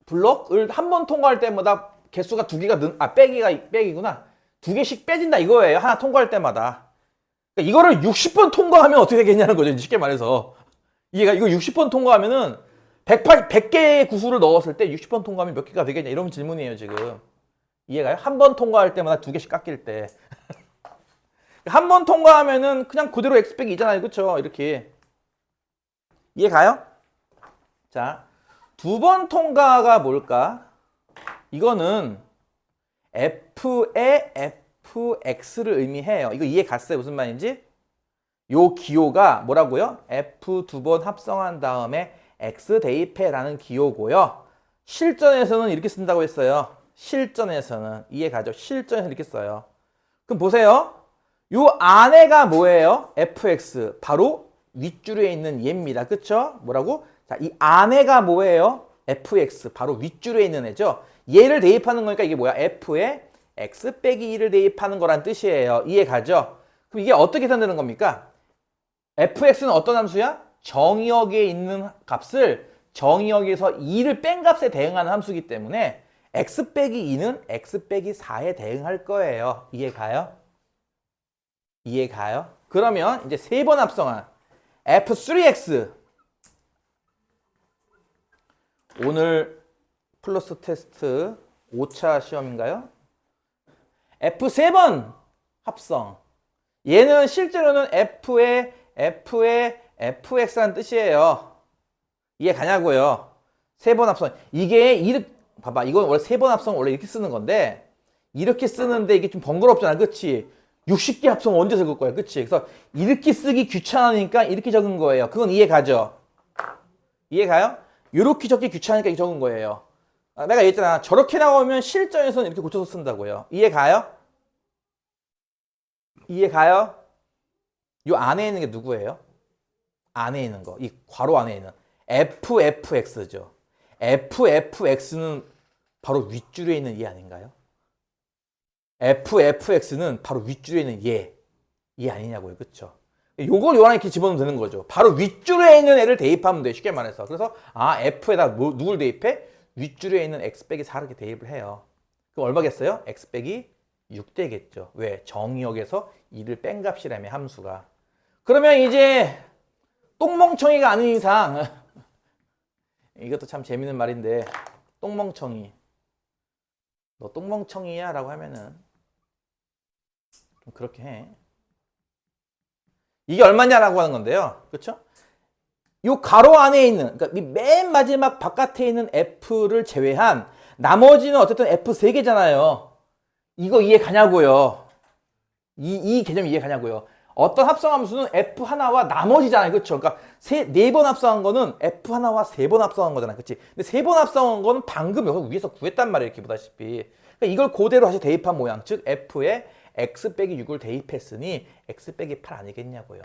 블럭을 한 번 통과할 때마다 개수가 두 개가 빼기구나. 두 개씩 빼진다 이거예요. 하나 통과할 때마다. 그러니까 이거를 60번 통과하면 어떻게 되겠냐는 거죠. 쉽게 말해서. 이거 60번 통과하면은 100개의 구수를 넣었을 때 60번 통과하면 몇 개가 되겠냐 이런 질문이에요, 지금. 이해가요? 한 번 통과할 때마다 두 개씩 깎일 때. 한 번 통과하면은 그냥 그대로 x 빼기 2잖아요. 그쵸? 이렇게. 이해가요? 자, 두 번 통과가 뭘까? 이거는 f의 fx를 의미해요. 이거 이해 갔어요? 무슨 말인지? 요 기호가 뭐라고요? f 두 번 합성한 다음에 x 대입해라는 기호고요. 실전에서는 이렇게 쓴다고 했어요. 실전에서는. 이해 가죠? 실전에서 이렇게 써요. 그럼 보세요. 요 안에가 뭐예요? fx. 바로 윗줄에 있는 얘입니다. 그쵸? 뭐라고? 자, 이 안에가 뭐예요? fx. 바로 윗줄에 있는 애죠. 얘를 대입하는 거니까 이게 뭐야? f에 x 빼기 2를 대입하는 거란 뜻이에요. 이해 가죠? 그럼 이게 어떻게 되는 겁니까? fx는 어떤 함수야? 정의역에 있는 값을 정의역에서 2를 뺀 값에 대응하는 함수이기 때문에 x 빼기 2는 x 빼기 4에 대응할 거예요. 이해 가요? 이해 가요? 그러면 이제 세 번 합성한 f3x 오늘 플러스 테스트 5차 시험인가요? f3번 합성. 얘는 실제로는 f의 fx라는 뜻이에요. 이해 가냐고요? 세 번 합성. 이게 이렇게 봐봐. 이건 원래 세 번 합성 원래 이렇게 쓰는 건데 이렇게 쓰는데 이게 좀 번거롭잖아. 그치? 60개 합성 언제 적을 거야. 그치? 그래서 이렇게 쓰기 귀찮으니까 이렇게 적은 거예요. 그건 이해 가죠? 이해 가요? 이렇게 적기 귀찮으니까 이렇게 적은 거예요. 내가 얘기했잖아. 저렇게 나오면 실전에서는 이렇게 고쳐서 쓴다고요. 이해 가요? 이해 가요? 요 안에 있는 게 누구예요? 안에 있는 거. 이 괄호 안에 있는 fx죠. FFX는 바로 윗줄에 있는 얘 아닌가요? FFX는 바로 윗줄에 있는 얘 아니냐고요. 그쵸? 요걸 요 안에 이렇게 집어넣으면 되는 거죠. 바로 윗줄에 있는 애를 대입하면 돼. 쉽게 말해서. 그래서 F에다 누굴 대입해? 윗줄에 있는 X 빼기 4를 이렇게 대입을 해요. 그럼 얼마겠어요? X 빼기 6 되겠죠. 왜? 정의역에서 2를 뺀 값이라며 함수가. 그러면 이제 똥멍청이가 아닌 이상 이것도 참 재밌는 말인데 똥멍청이 너 똥멍청이야? 라고 하면은 좀 그렇게 해. 이게 얼마냐라고 하는 건데요. 그렇죠? 요 가로 안에 있는 그러니까 맨 마지막 바깥에 있는 F를 제외한 나머지는 어쨌든 F 3개잖아요. 이거 이해 가냐고요. 이 개념 이해 가냐고요. 어떤 합성함수는 F 하나와 나머지잖아요. 그렇죠? 그러니까 4번 합성한 거는 F 하나와 3번 합성한 거잖아요. 그렇지? 근데 3번 합성한 거는 방금 여기 위에서 구했단 말이에요. 이렇게 보다시피. 그러니까 이걸 그대로 다시 대입한 모양. 즉 F에 X 빼기 6을 대입했으니 X 빼기 8 아니겠냐고요.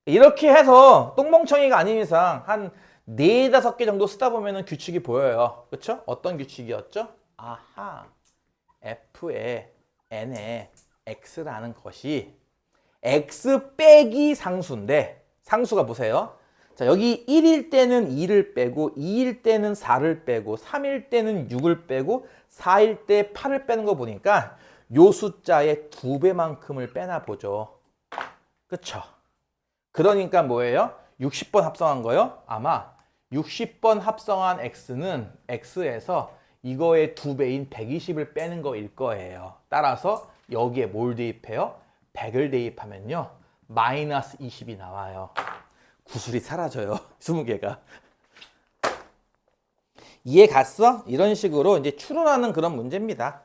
이렇게 해서 똥멍청이가 아닌 이상 한 4, 5개 정도 쓰다 보면 규칙이 보여요. 그렇죠? 어떤 규칙이었죠? 아하. F에 N에 X라는 것이 X 빼기 상수인데 상수가 보세요. 자, 여기 1일 때는 2를 빼고 2일 때는 4를 빼고 3일 때는 6을 빼고 4일 때 8을 빼는 거 보니까 요 숫자의 2배만큼을 빼나 보죠. 그쵸? 그러니까 뭐예요? 60번 합성한 거요? 아마 60번 합성한 X는 X에서 이거의 2배인 120을 빼는 거일 거예요. 따라서 여기에 뭘 대입해요? 100을 대입하면요. 마이너스 20이 나와요. 구슬이 사라져요. 20개가. 이해 갔어? 이런 식으로 이제 추론하는 그런 문제입니다.